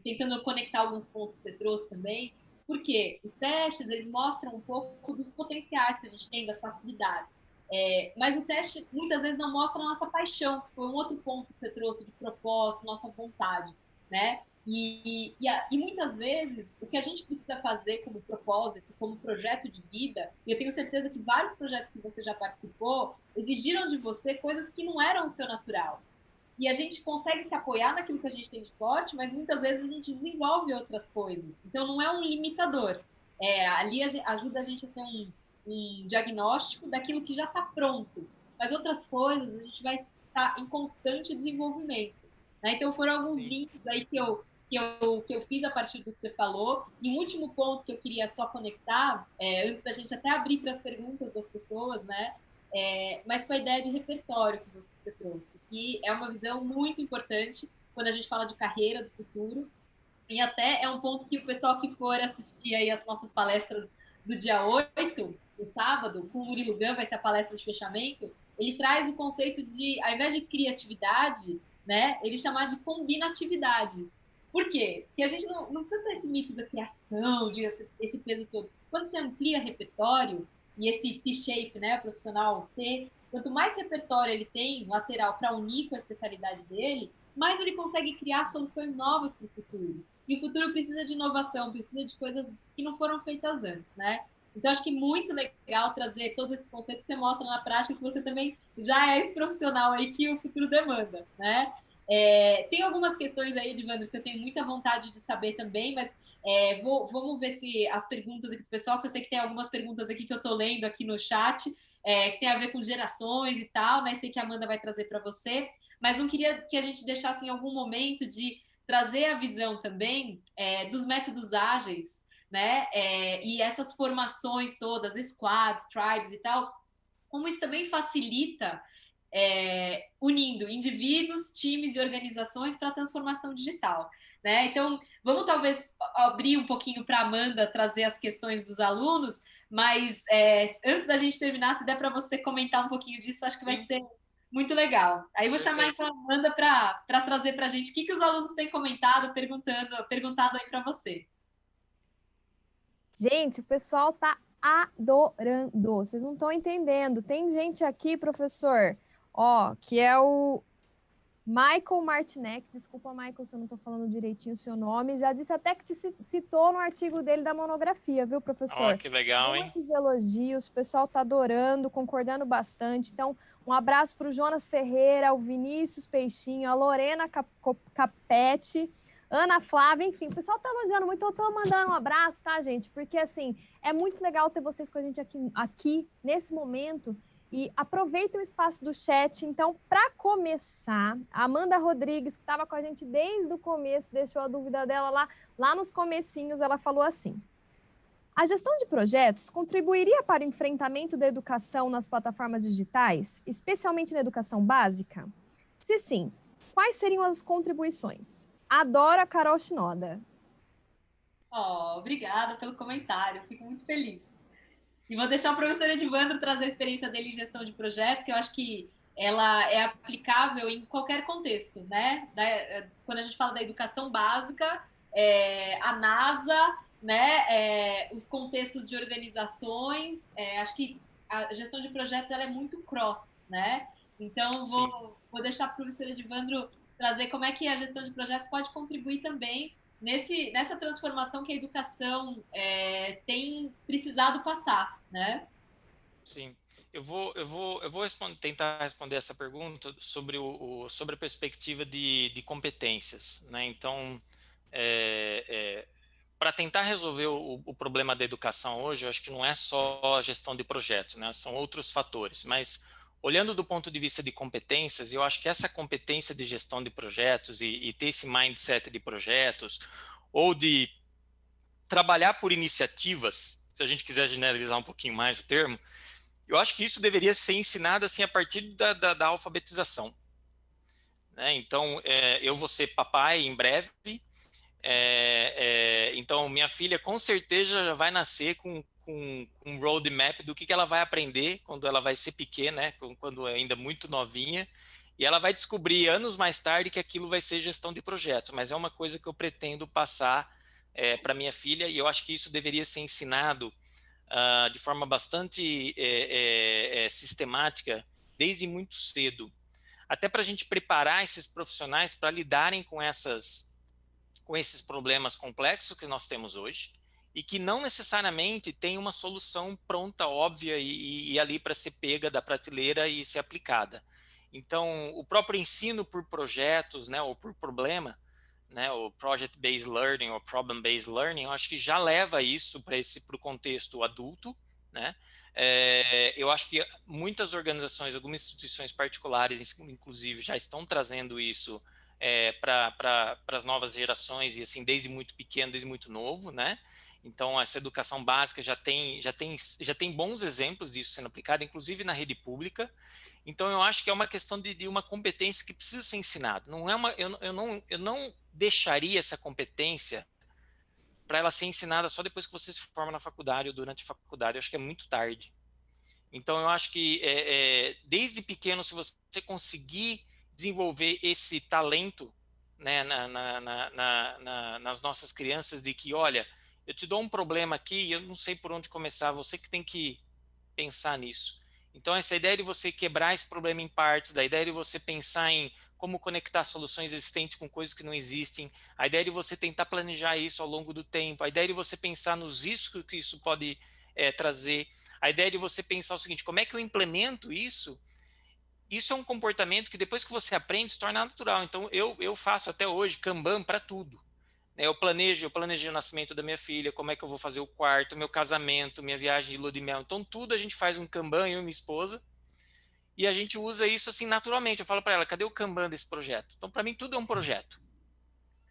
tentando conectar alguns pontos que você trouxe também, porque os testes, eles mostram um pouco dos potenciais que a gente tem, das facilidades. Mas o teste, muitas vezes, não mostra a nossa paixão, que foi um outro ponto que você trouxe, de propósito, nossa vontade, né? E muitas vezes, o que a gente precisa fazer como propósito, como projeto de vida, e eu tenho certeza que vários projetos que você já participou exigiram de você coisas que não eram o seu natural. E a gente consegue se apoiar naquilo que a gente tem de forte, mas muitas vezes a gente desenvolve outras coisas. Então, não é um limitador. Ali ajuda a gente a ter um diagnóstico daquilo que já está pronto. Mas outras coisas a gente vai estar em constante desenvolvimento. Né? Então, foram alguns sim. links aí que eu fiz a partir do que você falou. E um último ponto que eu queria só conectar, antes da gente até abrir para as perguntas das pessoas, né? Mas com a ideia de repertório que você trouxe, que é uma visão muito importante quando a gente fala de carreira do futuro, e até é um ponto que o pessoal que for assistir aí as nossas palestras do dia 8, no sábado, com o Murilo Gun, vai ser a palestra de fechamento, ele traz o conceito de, ao invés de criatividade, né, ele chamar de combinatividade. Por quê? Porque a gente não precisa ter esse mito da criação, de esse peso todo. Quando você amplia repertório, e esse T-shape, né, profissional T, quanto mais repertório ele tem, lateral, para unir com a especialidade dele, mais ele consegue criar soluções novas para o futuro. E o futuro precisa de inovação, precisa de coisas que não foram feitas antes, né? Então, acho que muito legal trazer todos esses conceitos que você mostra na prática, que você também já é esse profissional aí que o futuro demanda, né? Tem algumas questões aí, Edvandro, que eu tenho muita vontade de saber também, mas vamos ver se as perguntas aqui do pessoal, que eu sei que tem algumas perguntas aqui que eu estou lendo aqui no chat, que tem a ver com gerações e tal, né? Sei que a Amanda vai trazer para você, mas não queria que a gente deixasse em algum momento de trazer a visão também dos métodos ágeis, né? E essas formações todas, squads, tribes e tal, como isso também facilita unindo indivíduos, times e organizações para a transformação digital. Né? Então, vamos talvez abrir um pouquinho para a Amanda trazer as questões dos alunos, mas antes da gente terminar, se der para você comentar um pouquinho disso, acho que vai ser Muito legal. Aí vou chamar Perfeito. então a Amanda para trazer para a gente o que os alunos têm comentado, perguntado aí para você. Gente, o pessoal tá adorando. Vocês não estão entendendo. Tem gente aqui, professor, ó, que é o Michael Martinek. Desculpa, Michael, se eu não estou falando direitinho o seu nome. Já disse até que te citou no artigo dele da monografia, viu, Ó, professor? que legal, hein? Muitos elogios, o pessoal tá adorando, concordando bastante. Então, um abraço para o Jonas Ferreira, o Vinícius Peixinho, a Lorena Capete, Ana Flávia, enfim, o pessoal tá elogiando muito. Eu tô mandando um abraço, tá, gente? Porque, assim, é muito legal ter vocês com a gente aqui nesse momento. E aproveita o espaço do chat. Então, para começar, a Amanda Rodrigues, que estava com a gente desde o começo, deixou a dúvida dela lá nos comecinhos, ela falou assim: a gestão de projetos contribuiria para o enfrentamento da educação nas plataformas digitais, especialmente na educação básica? Se sim, quais seriam as contribuições? Adoro a Carol Shinoda. Oh, obrigada pelo comentário, fico muito feliz. E vou deixar o professor Edivandro trazer a experiência dele em gestão de projetos, que eu acho que ela é aplicável em qualquer contexto, né? Quando a gente fala da educação básica, a NASA, né? Os contextos de organizações, acho que a gestão de projetos ela é muito cross, né? Então, Sim. vou deixar para o professor Edivandro trazer como é que a gestão de projetos pode contribuir também nessa transformação que a educação tem precisado passar, né? Sim, eu vou tentar responder essa pergunta sobre sobre a perspectiva de competências, né? Então, para tentar resolver o problema da educação hoje, eu acho que não é só a gestão de projetos, né? São outros fatores, mas olhando do ponto de vista de competências, eu acho que essa competência de gestão de projetos e ter esse mindset de projetos ou de trabalhar por iniciativas, se a gente quiser generalizar um pouquinho mais o termo, eu acho que isso deveria ser ensinado assim a partir da alfabetização, né? Então, eu vou ser papai em breve, então minha filha com certeza já vai nascer com um roadmap do que ela vai aprender quando ela vai ser pequena, né? Quando é ainda muito novinha, e ela vai descobrir anos mais tarde que aquilo vai ser gestão de projetos, mas é uma coisa que eu pretendo passar para minha filha, e eu acho que isso deveria ser ensinado de forma bastante sistemática desde muito cedo, até para a gente preparar esses profissionais para lidarem com esses problemas complexos que nós temos hoje e que não necessariamente tem uma solução pronta, óbvia e ali para ser pega da prateleira e ser aplicada. Então, o próprio ensino por projetos, né, ou por problema, né, o project-based learning ou problem-based learning, eu acho que já leva isso para o contexto adulto, né? Eu acho que muitas organizações, algumas instituições particulares, inclusive, já estão trazendo isso para as novas gerações e assim desde muito pequeno, desde muito novo, né? Então essa educação básica já tem bons exemplos disso sendo aplicado, inclusive na rede pública. Então eu acho que é uma questão de uma competência que precisa ser ensinada. Não é eu não deixaria essa competência para ela ser ensinada só depois que você se forma na faculdade ou durante a faculdade. Eu acho que é muito tarde. Então eu acho que desde pequeno, se você conseguir desenvolver esse talento, né, nas nossas crianças, de que, olha, eu te dou um problema aqui e eu não sei por onde começar, você que tem que pensar nisso. Então, essa ideia de você quebrar esse problema em partes, da ideia de você pensar em como conectar soluções existentes com coisas que não existem, a ideia de você tentar planejar isso ao longo do tempo, a ideia de você pensar nos riscos que isso pode trazer, a ideia de você pensar o seguinte: como é que eu implemento isso? Isso é um comportamento que depois que você aprende se torna natural. Então, eu faço até hoje Kanban para tudo. Eu planejei o nascimento da minha filha, como é que eu vou fazer o quarto, meu casamento, minha viagem de lua de mel. Então, tudo a gente faz um Kanban, eu e minha esposa, e a gente usa isso assim naturalmente. Eu falo para ela: cadê o Kanban desse projeto? Então, para mim, tudo é um projeto,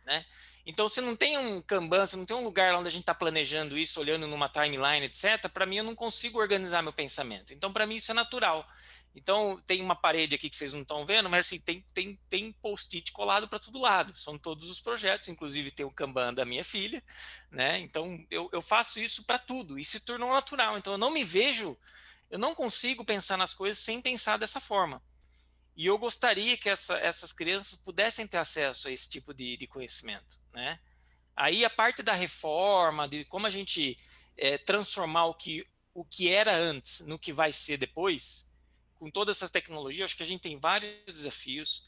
né? Então, se não tem um Kanban, se não tem um lugar onde a gente está planejando isso, olhando numa timeline, etc., para mim eu não consigo organizar meu pensamento. Então, para mim, isso é natural. Então, tem uma parede aqui que vocês não estão vendo, mas assim, tem post-it colado para todo lado. São todos os projetos, inclusive tem o Kanban da minha filha, né? Então, eu faço isso para tudo e se tornou natural. Então, eu não consigo pensar nas coisas sem pensar dessa forma. E eu gostaria que essas crianças pudessem ter acesso a esse tipo de conhecimento, né? Aí a parte da reforma, de como a gente transformar o que era antes no que vai ser depois, com todas essas tecnologias, acho que a gente tem vários desafios.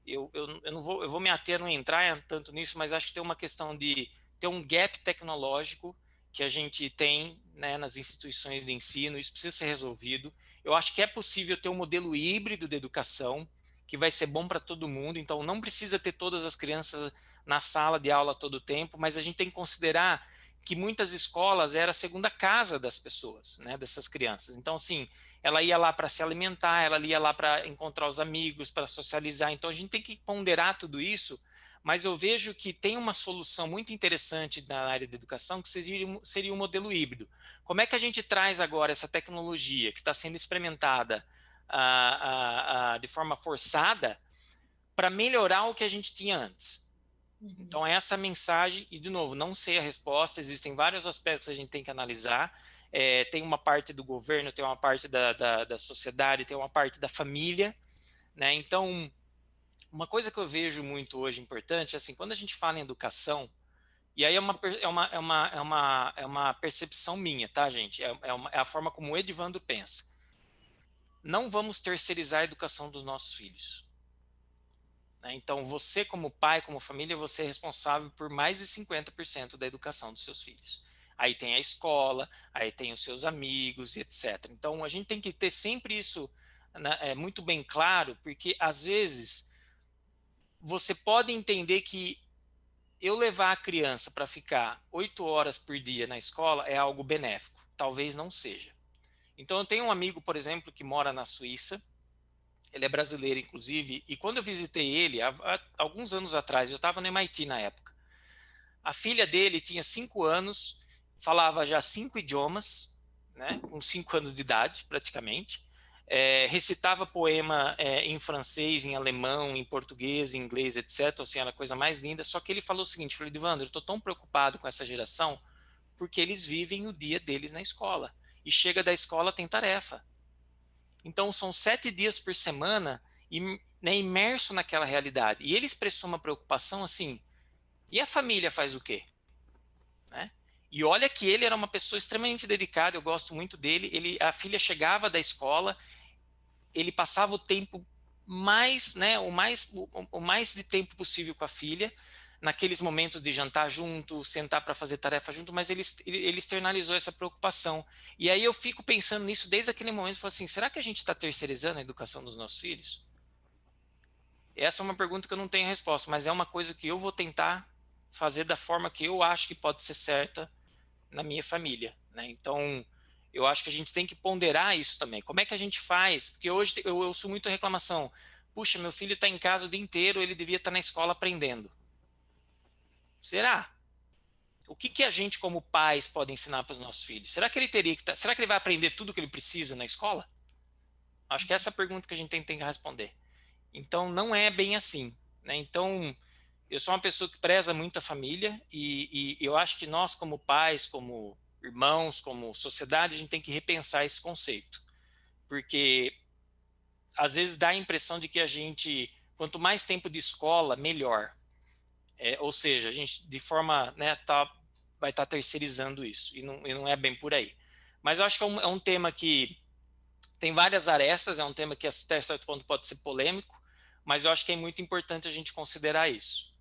Eu não vou, eu vou me ater, não entrar tanto nisso, mas acho que tem uma questão de ter um gap tecnológico que a gente tem, né, nas instituições de ensino, isso precisa ser resolvido. Eu acho que é possível ter um modelo híbrido de educação que vai ser bom para todo mundo, então não precisa ter todas as crianças na sala de aula todo o tempo, mas a gente tem que considerar que muitas escolas era a segunda casa das pessoas, né, dessas crianças. Então, assim, ela ia lá para se alimentar, ela ia lá para encontrar os amigos, para socializar. Então a gente tem que ponderar tudo isso, mas eu vejo que tem uma solução muito interessante na área da educação que seria um modelo híbrido. Como é que a gente traz agora essa tecnologia que está sendo experimentada de forma forçada para melhorar o que a gente tinha antes? Então, essa mensagem, e de novo, não sei a resposta, existem vários aspectos que a gente tem que analisar. Tem uma parte do governo, tem uma parte da sociedade, tem uma parte da família, né? Então, uma coisa que eu vejo muito hoje importante é assim, quando a gente fala em educação, e aí é uma percepção minha, tá, gente? É a forma como o Edivando pensa. Não vamos terceirizar a educação dos nossos filhos. Né? Então, você como pai, como família, você é responsável por mais de 50% da educação dos seus filhos. Aí tem a escola, aí tem os seus amigos e etc. Então, a gente tem que ter sempre isso, né, muito bem claro, porque às vezes você pode entender que eu levar a criança para ficar 8 horas por dia na escola é algo benéfico. Talvez não seja. Então, eu tenho um amigo, por exemplo, que mora na Suíça. Ele é brasileiro, inclusive, e quando eu visitei ele, há alguns anos atrás, eu estava no MIT na época, a filha dele tinha 5 anos, falava já 5 idiomas, né, com 5 anos de idade, praticamente, recitava poema em francês, em alemão, em português, em inglês, etc. Assim, era a coisa mais linda, só que ele falou o seguinte, falou, Edivandro, eu estou tão preocupado com essa geração, porque eles vivem o dia deles na escola, e chega da escola tem tarefa. Então, são 7 dias por semana, né, imerso naquela realidade. E ele expressou uma preocupação assim, e a família faz o quê? Né? E olha que ele era uma pessoa extremamente dedicada, eu gosto muito dele. A filha chegava da escola, ele passava o tempo mais, né, o mais de tempo possível com a filha, naqueles momentos de jantar junto, sentar para fazer tarefa junto, mas ele externalizou essa preocupação. E aí eu fico pensando nisso desde aquele momento, falo assim, será que a gente está terceirizando a educação dos nossos filhos? Essa é uma pergunta que eu não tenho resposta, mas é uma coisa que eu vou tentar fazer da forma que eu acho que pode ser certa na minha família, né? Então, eu acho que a gente tem que ponderar isso também. Como é que a gente faz? Porque hoje eu ouço muito reclamação. Puxa, meu filho está em casa o dia inteiro, ele devia estar na escola aprendendo. Será? O que a gente, como pais, pode ensinar para os nossos filhos? Será que ele teria que será que ele vai aprender tudo que ele precisa na escola? Acho que essa é a pergunta que a gente tem que responder. Então, não é bem assim, né? Então, eu sou uma pessoa que preza muito a família e eu acho que nós, como pais, como irmãos, como sociedade, a gente tem que repensar esse conceito. Porque, às vezes, dá a impressão de que a gente, quanto mais tempo de escola, melhor. Ou seja, a gente, de forma, né, vai estar terceirizando isso, e não é bem por aí. Mas eu acho que é um tema que tem várias arestas, é um tema que até certo ponto pode ser polêmico, mas eu acho que é muito importante a gente considerar isso.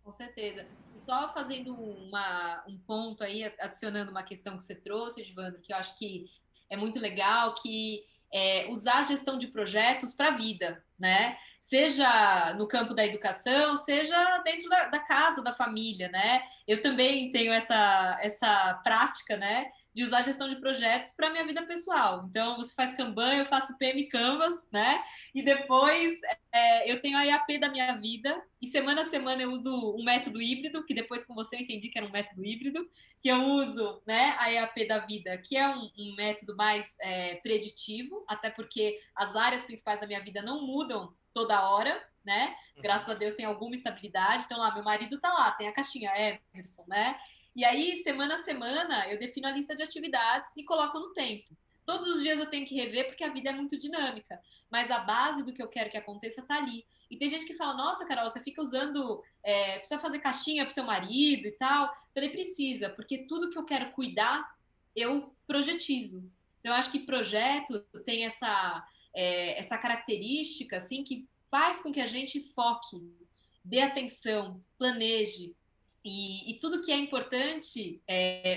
Com certeza. E só fazendo um ponto aí, adicionando uma questão que você trouxe, Edvandro, que eu acho que é muito legal, que usar a gestão de projetos para a vida, né? Seja no campo da educação, seja dentro da casa, da família, né? Eu também tenho essa prática, né? De usar a gestão de projetos para a minha vida pessoal. Então, você faz Kanban, eu faço PM Canvas, né? E depois eu tenho a IAP da minha vida, e semana a semana eu uso um método híbrido, que depois com você eu entendi que era um método híbrido, que eu uso, né, a IAP da vida, que é um método mais preditivo, até porque as áreas principais da minha vida não mudam toda hora, né? Graças a Deus tem alguma estabilidade. Então lá, meu marido tá lá, tem a caixinha Emerson, né? E aí, semana a semana, eu defino a lista de atividades e coloco no tempo. Todos os dias eu tenho que rever porque a vida é muito dinâmica, mas a base do que eu quero que aconteça está ali. E tem gente que fala, nossa, Carol, você fica usando, precisa fazer caixinha pro seu marido e tal. Eu falei, precisa, porque tudo que eu quero cuidar, eu projetizo. Então, eu acho que projeto tem essa característica, assim, que faz com que a gente foque, dê atenção, planeje. E tudo que é importante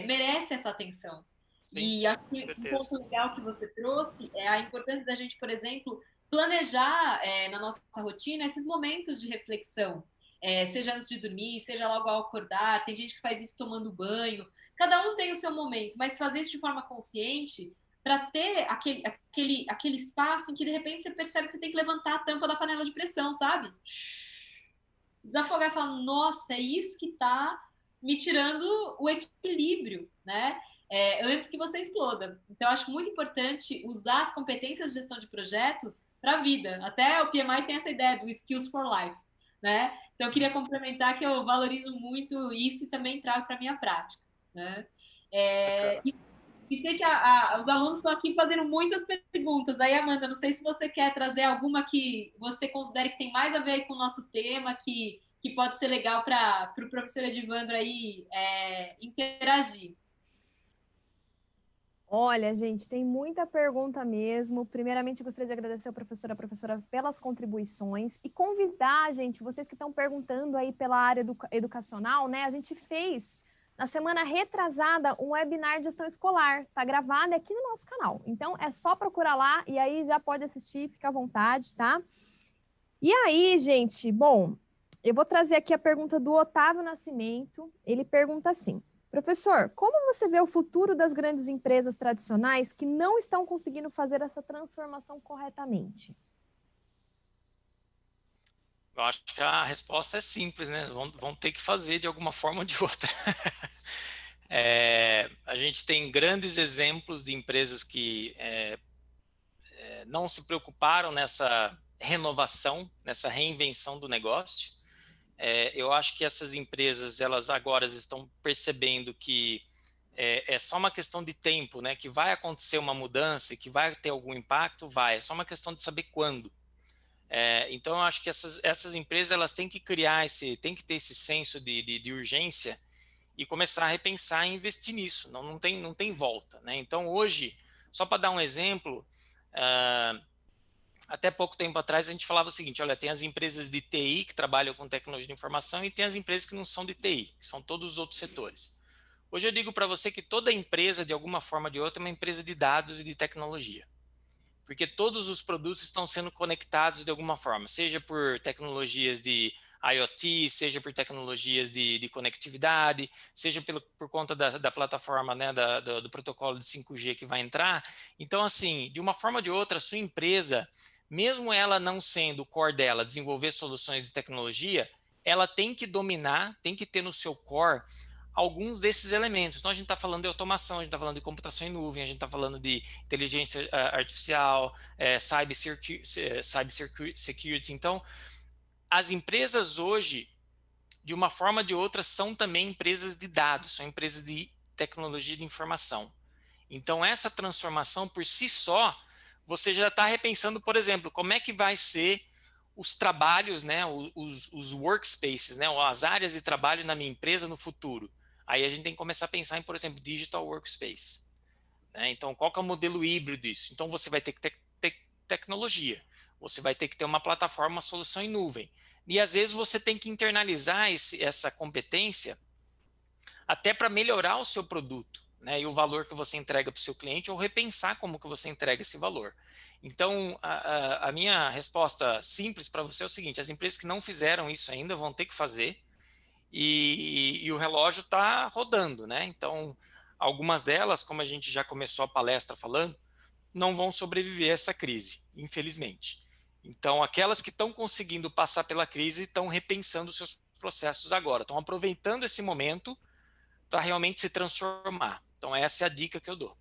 merece essa atenção. Sim, E acho com que um certeza. ponto legal que você trouxe é a importância da gente, por exemplo, planejar na nossa rotina esses momentos de reflexão. Seja antes de dormir, seja logo ao acordar. Tem gente que faz isso tomando banho. Cada um tem o seu momento, mas fazer isso de forma consciente para ter aquele espaço em que de repente você percebe que você tem que levantar a tampa da panela de pressão, sabe? Desafogar e falar, nossa, é isso que está me tirando o equilíbrio, né? Antes que você exploda. Então, acho muito importante usar as competências de gestão de projetos para a vida. Até o PMI tem essa ideia do Skills for Life, né? Então, eu queria complementar que eu valorizo muito isso e também trago para a minha prática, né? Bacana. E sei que os alunos estão aqui fazendo muitas perguntas. Aí, Amanda, não sei se você quer trazer alguma que você considere que tem mais a ver com o nosso tema, que pode ser legal para o professor Edivandro aí interagir. Olha, gente, tem muita pergunta mesmo. Primeiramente, eu gostaria de agradecer à professora pelas contribuições e convidar, gente, vocês que estão perguntando aí pela área educacional, né? A gente fez na semana retrasada um webinar de gestão escolar. Tá gravado aqui no nosso canal. Então, é só procurar lá e aí já pode assistir, fica à vontade, tá? E aí, gente, bom, eu vou trazer aqui a pergunta do Otávio Nascimento. Ele pergunta assim: professor, como você vê o futuro das grandes empresas tradicionais que não estão conseguindo fazer essa transformação corretamente? Eu acho que a resposta é simples, né? Vão ter que fazer de alguma forma ou de outra. A gente tem grandes exemplos de empresas que não se preocuparam nessa renovação, nessa reinvenção do negócio. Eu acho que essas empresas, elas agora estão percebendo que é só uma questão de tempo, né? Que vai acontecer uma mudança e que vai ter algum impacto, vai. É só uma questão de saber quando. Então, eu acho que essas empresas, elas têm que criar têm que ter esse senso de urgência e começar a repensar e investir nisso. Não tem volta, né? Então, hoje, só para dar um exemplo, até pouco tempo atrás a gente falava o seguinte: olha, tem as empresas de TI que trabalham com tecnologia de informação e tem as empresas que não são de TI, que são todos os outros setores. Hoje eu digo para você que toda empresa, de alguma forma ou de outra, é uma empresa de dados e de tecnologia. Porque todos os produtos estão sendo conectados de alguma forma, seja por tecnologias de IoT, seja por tecnologias de conectividade, seja por conta da plataforma, né, do protocolo de 5G que vai entrar. Então, assim, de uma forma ou de outra, a sua empresa, mesmo ela não sendo o core dela desenvolver soluções de tecnologia, ela tem que dominar, tem que ter no seu core alguns desses elementos. Então, a gente está falando de automação, a gente está falando de computação em nuvem, a gente está falando de inteligência artificial, cybersecurity. Então, as empresas hoje, de uma forma ou de outra, são também empresas de dados, são empresas de tecnologia de informação. Então, essa transformação por si só, você já está repensando, por exemplo, como é que vai ser os trabalhos, né, os workspaces, né, as áreas de trabalho na minha empresa no futuro. Aí a gente tem que começar a pensar em, por exemplo, digital workspace, né? Então, qual que é o modelo híbrido disso? Então, você vai ter que ter tecnologia, você vai ter que ter uma plataforma, uma solução em nuvem. E às vezes você tem que internalizar essa competência até para melhorar o seu produto, né, e o valor que você entrega para o seu cliente, ou repensar como que você entrega esse valor. Então, a minha resposta simples para você é o seguinte: as empresas que não fizeram isso ainda vão ter que fazer, e o relógio está rodando, né? Então, algumas delas, como a gente já começou a palestra falando, não vão sobreviver a essa crise, infelizmente. Então, aquelas que estão conseguindo passar pela crise estão repensando seus processos agora, estão aproveitando esse momento para realmente se transformar. Então, essa é a dica que eu dou.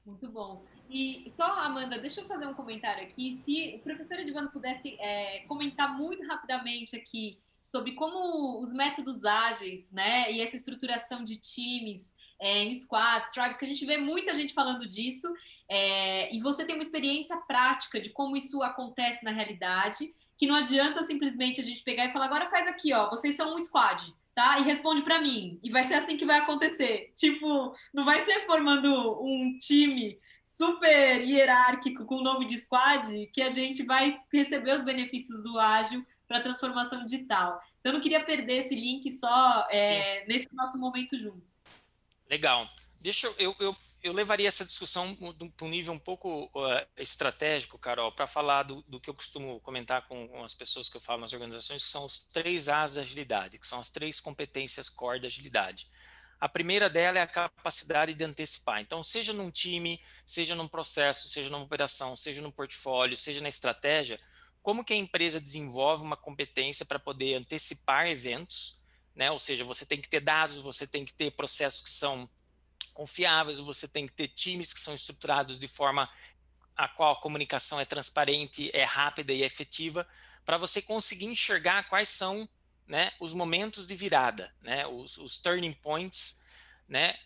Muito bom. E só, Amanda, deixa eu fazer um comentário aqui. Se o professor Edivando pudesse comentar muito rapidamente aqui sobre como os métodos ágeis, né, e essa estruturação de times em squads, tribes, que a gente vê muita gente falando disso, e você tem uma experiência prática de como isso acontece na realidade, que não adianta simplesmente a gente pegar e falar, agora faz aqui, ó, vocês são um squad, tá? E responde para mim, e vai ser assim que vai acontecer. Tipo, não vai ser formando um time super hierárquico com o nome de squad que a gente vai receber os benefícios do ágil para a transformação digital. Então, eu não queria perder esse link só nesse nosso momento juntos. Legal. Eu levaria essa discussão para um nível um pouco estratégico, Carol, para falar do que eu costumo comentar com as pessoas que eu falo nas organizações, que são os 3 As da agilidade, que são as 3 competências core da agilidade. A primeira dela é a capacidade de antecipar. Então, seja num time, seja num processo, seja numa operação, seja num portfólio, seja na estratégia, como que a empresa desenvolve uma competência para poder antecipar eventos, né? Ou seja, você tem que ter dados, você tem que ter processos que são confiáveis, você tem que ter times que são estruturados de forma a qual a comunicação é transparente, é rápida e é efetiva, para você conseguir enxergar quais são, né, os momentos de virada, né, os turning points, né,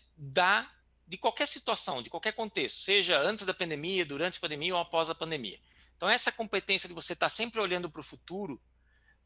de qualquer situação, de qualquer contexto, seja antes da pandemia, durante a pandemia ou após a pandemia. Então, essa competência de você estar sempre olhando para o futuro,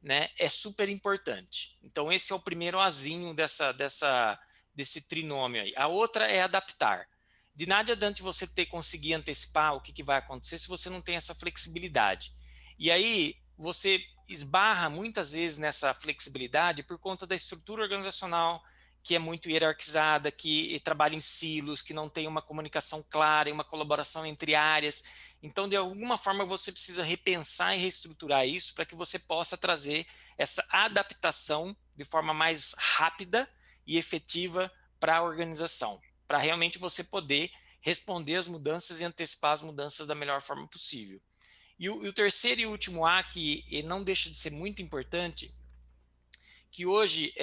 né, é super importante. Então, esse é o primeiro azinho desse trinômio aí. A outra é adaptar. De nada adianta você conseguir antecipar o que vai acontecer se você não tem essa flexibilidade. E aí, você esbarra muitas vezes nessa flexibilidade por conta da estrutura organizacional, que é muito hierarquizada, que trabalha em silos, que não tem uma comunicação clara e uma colaboração entre áreas. Então, de alguma forma, você precisa repensar e reestruturar isso para que você possa trazer essa adaptação de forma mais rápida e efetiva para a organização, para realmente você poder responder às mudanças e antecipar as mudanças da melhor forma possível. E o terceiro e último A, que não deixa de ser muito importante, que hoje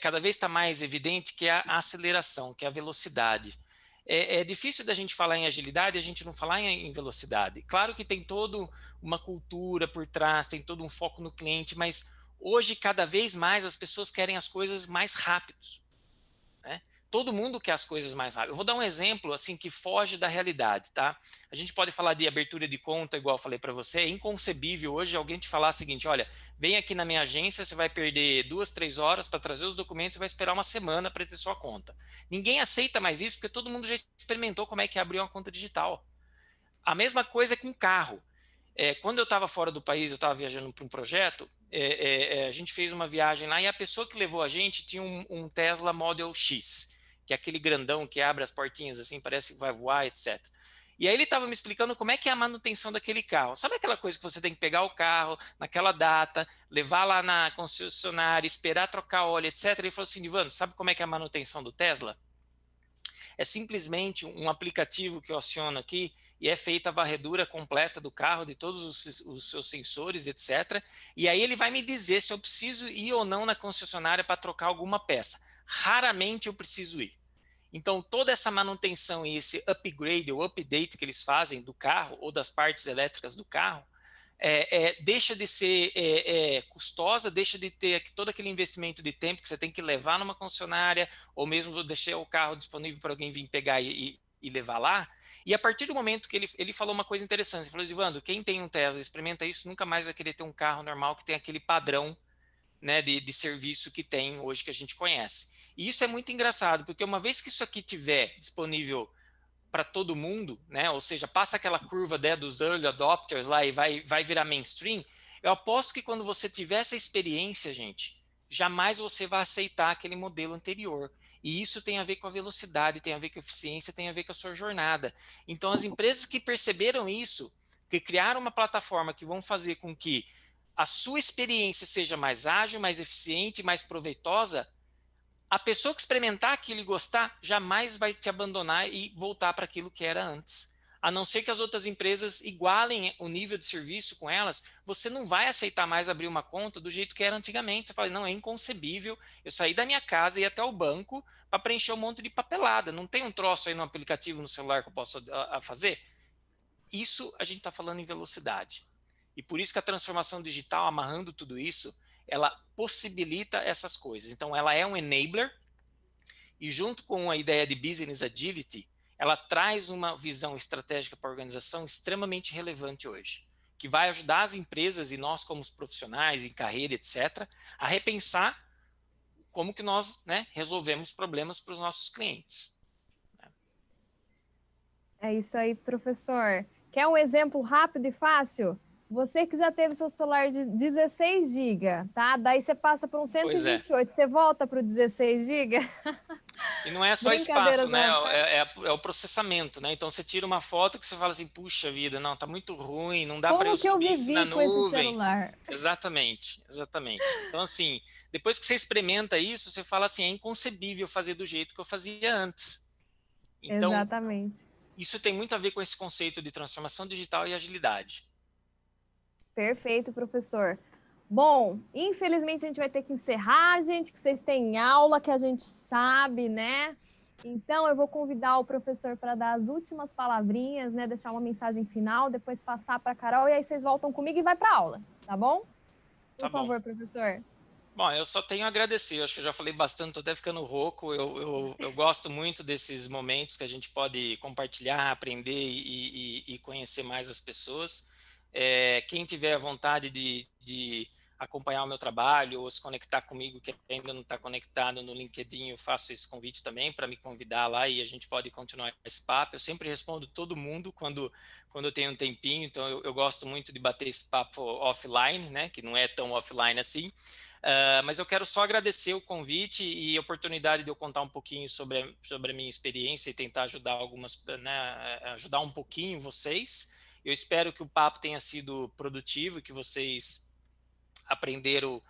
cada vez está mais evidente, que é a aceleração, que é a velocidade. É difícil da gente falar em agilidade e a gente não falar em velocidade. Claro que tem toda uma cultura por trás, tem todo um foco no cliente, mas hoje, cada vez mais, as pessoas querem as coisas mais rápidos, né? Todo mundo quer as coisas mais rápido. Eu vou dar um exemplo assim que foge da realidade, tá? A gente pode falar de abertura de conta, igual eu falei para você. É inconcebível hoje alguém te falar o seguinte: olha, vem aqui na minha agência, você vai perder 2, 3 horas para trazer os documentos e vai esperar uma semana para ter sua conta. Ninguém aceita mais isso porque todo mundo já experimentou como é que abriu uma conta digital. A mesma coisa com carro. Quando eu estava fora do país, eu estava viajando para um projeto, a gente fez uma viagem lá e a pessoa que levou a gente tinha um Tesla Model X, que é aquele grandão que abre as portinhas assim, parece que vai voar, etc. E aí ele estava me explicando como é que é a manutenção daquele carro. Sabe aquela coisa que você tem que pegar o carro naquela data, levar lá na concessionária, esperar trocar óleo, etc. Ele falou assim: Ivano, sabe como é que é a manutenção do Tesla? É simplesmente um aplicativo que eu aciono aqui e é feita a varredura completa do carro, de todos os seus sensores, etc. E aí ele vai me dizer se eu preciso ir ou não na concessionária para trocar alguma peça. Raramente eu preciso ir. Então, toda essa manutenção e esse upgrade ou update que eles fazem do carro ou das partes elétricas do carro, deixa de ser custosa, deixa de ter todo aquele investimento de tempo que você tem que levar numa concessionária ou mesmo deixar o carro disponível para alguém vir pegar e levar lá. E a partir do momento que ele falou uma coisa interessante, ele falou: Ivandro, quem tem um Tesla, experimenta isso, nunca mais vai querer ter um carro normal que tem aquele padrão, né, de serviço que tem hoje, que a gente conhece. E isso é muito engraçado, porque uma vez que isso aqui tiver disponível para todo mundo, né? Ou seja, passa aquela curva, né, dos early adopters lá e vai virar mainstream, eu aposto que quando você tiver essa experiência, gente, jamais você vai aceitar aquele modelo anterior. E isso tem a ver com a velocidade, tem a ver com a eficiência, tem a ver com a sua jornada. Então, as empresas que perceberam isso, que criaram uma plataforma que vão fazer com que a sua experiência seja mais ágil, mais eficiente, mais proveitosa, a pessoa que experimentar aquilo e gostar jamais vai te abandonar e voltar para aquilo que era antes. A não ser que as outras empresas igualem o nível de serviço com elas, você não vai aceitar mais abrir uma conta do jeito que era antigamente. Você fala: não, é inconcebível eu sair da minha casa e ir até o banco para preencher um monte de papelada. Não tem um troço aí no aplicativo no celular que eu posso fazer? Isso a gente está falando em velocidade. E por isso que a transformação digital, amarrando tudo isso, ela possibilita essas coisas. Então, ela é um enabler E junto com a ideia de Business Agility, ela traz uma visão estratégica para a organização extremamente relevante hoje, que vai ajudar as empresas e nós como os profissionais em carreira, etc., a repensar como que nós, né, resolvemos problemas para os nossos clientes. É isso aí, professor. Quer um exemplo rápido e fácil? Você que já teve seu celular de 16 GB, tá? Daí você passa para um Pois é. 128, você volta para o 16 GB? E não é só espaço, Brincadeiras né? à parte. É o processamento, né? Então você tira uma foto que você fala assim, puxa vida, não, tá muito ruim, não dá para eu Como que eu subir isso na vivi com esse nuvem. celular? Exatamente, exatamente. Então, assim, depois que você experimenta isso, você fala assim, é inconcebível fazer do jeito que eu fazia antes. Então, Exatamente. isso tem muito a ver com esse conceito de transformação digital e agilidade. Perfeito, professor. Bom, infelizmente a gente vai ter que encerrar, gente, que vocês têm aula, que a gente sabe, né? Então eu vou convidar o professor para dar as últimas palavrinhas, né? Deixar uma mensagem final, depois passar para a Carol e aí vocês voltam comigo e vai para a aula, tá bom? Tá Por bom. favor, professor. Bom, eu só tenho a agradecer. Eu acho que eu já falei bastante, estou até ficando rouco. Eu gosto muito desses momentos que a gente pode compartilhar, aprender e conhecer mais as pessoas. Quem tiver a vontade de acompanhar o meu trabalho ou se conectar comigo, que ainda não está conectado no LinkedIn, eu faço esse convite também para me convidar lá e a gente pode continuar esse papo. Eu sempre respondo todo mundo quando eu tenho um tempinho, então eu gosto muito de bater esse papo offline, né, que não é tão offline assim. Mas eu quero só agradecer o convite e a oportunidade de eu contar um pouquinho sobre a minha experiência e tentar ajudar né, ajudar um pouquinho vocês. Eu espero que o papo tenha sido produtivo, que vocês aprenderam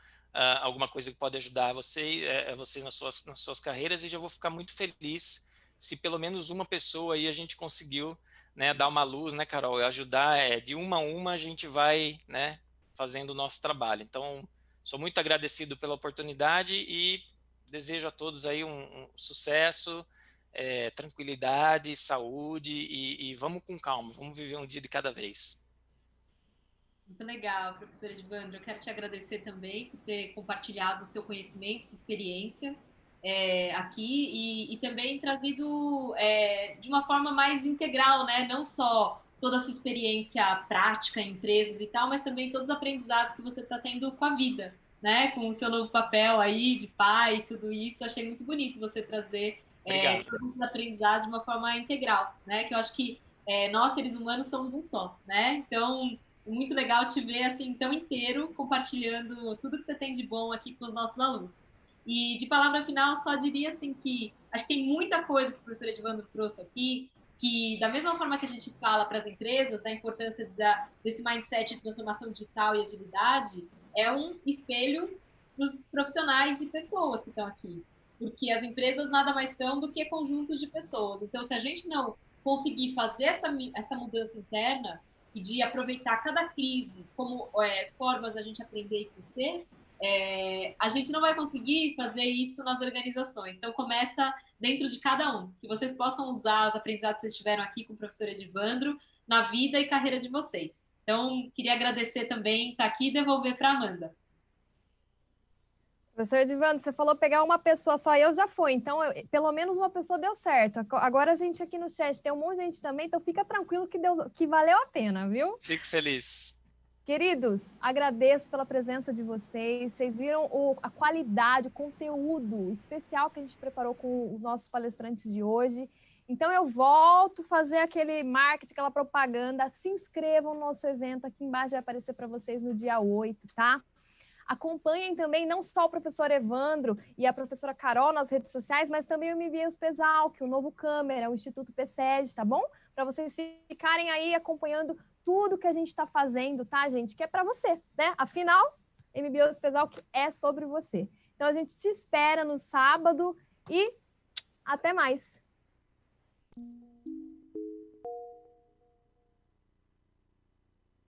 alguma coisa que pode ajudar vocês nas suas carreiras, e já vou ficar muito feliz se pelo menos uma pessoa aí a gente conseguiu, né, dar uma luz, né, Carol, ajudar, de uma a uma a gente vai, né, fazendo o nosso trabalho. Então, sou muito agradecido pela oportunidade e desejo a todos aí um sucesso, tranquilidade, saúde e vamos com calma, vamos viver um dia de cada vez. Muito legal, professora Edvandro. Eu quero te agradecer também por ter compartilhado o seu conhecimento, sua experiência aqui e também trazido de uma forma mais integral, né? Não só toda a sua experiência prática em empresas e tal, mas também todos os aprendizados que você está tendo com a vida, né? Com o seu novo papel aí de pai e tudo isso. Achei muito bonito você trazer todos os aprendizados de uma forma integral, né? Que eu acho que nós, seres humanos, somos um só, né? Então, muito legal te ver assim tão inteiro, compartilhando tudo que você tem de bom aqui com os nossos alunos. E de palavra final, só diria assim que acho que tem muita coisa que o professor Edvandro trouxe aqui, que da mesma forma que a gente fala para as empresas da importância desse mindset de transformação digital e agilidade, é um espelho para os profissionais e pessoas que estão aqui. Porque as empresas nada mais são do que conjuntos de pessoas. Então, se a gente não conseguir fazer essa mudança interna, e de aproveitar cada crise como formas da gente aprender e crescer, a gente não vai conseguir fazer isso nas organizações. Então, começa dentro de cada um. Que vocês possam usar os aprendizados que vocês tiveram aqui com o professor Edvandro na vida e carreira de vocês. Então, queria agradecer também, estar aqui e devolver para a Amanda. Professor Edvandro, você falou pegar uma pessoa só, eu já fui, então pelo menos uma pessoa deu certo. Agora a gente aqui no chat tem um monte de gente também, então fica tranquilo que valeu a pena, viu? Fico feliz. Queridos, agradeço pela presença de vocês. Vocês viram a qualidade, o conteúdo especial que a gente preparou com os nossos palestrantes de hoje. Então eu volto a fazer aquele marketing, aquela propaganda. Se inscrevam no nosso evento, aqui embaixo vai aparecer para vocês no dia 8, tá? Acompanhem também não só o professor Evandro e a professora Carol nas redes sociais, mas também o MBA Pesal, que é o Novo Câmara, o Instituto PCED, tá bom? Para vocês ficarem aí acompanhando tudo que a gente está fazendo, tá, gente? Que é para você, né? Afinal, MBA Pesal que é sobre você. Então, a gente te espera no sábado e até mais.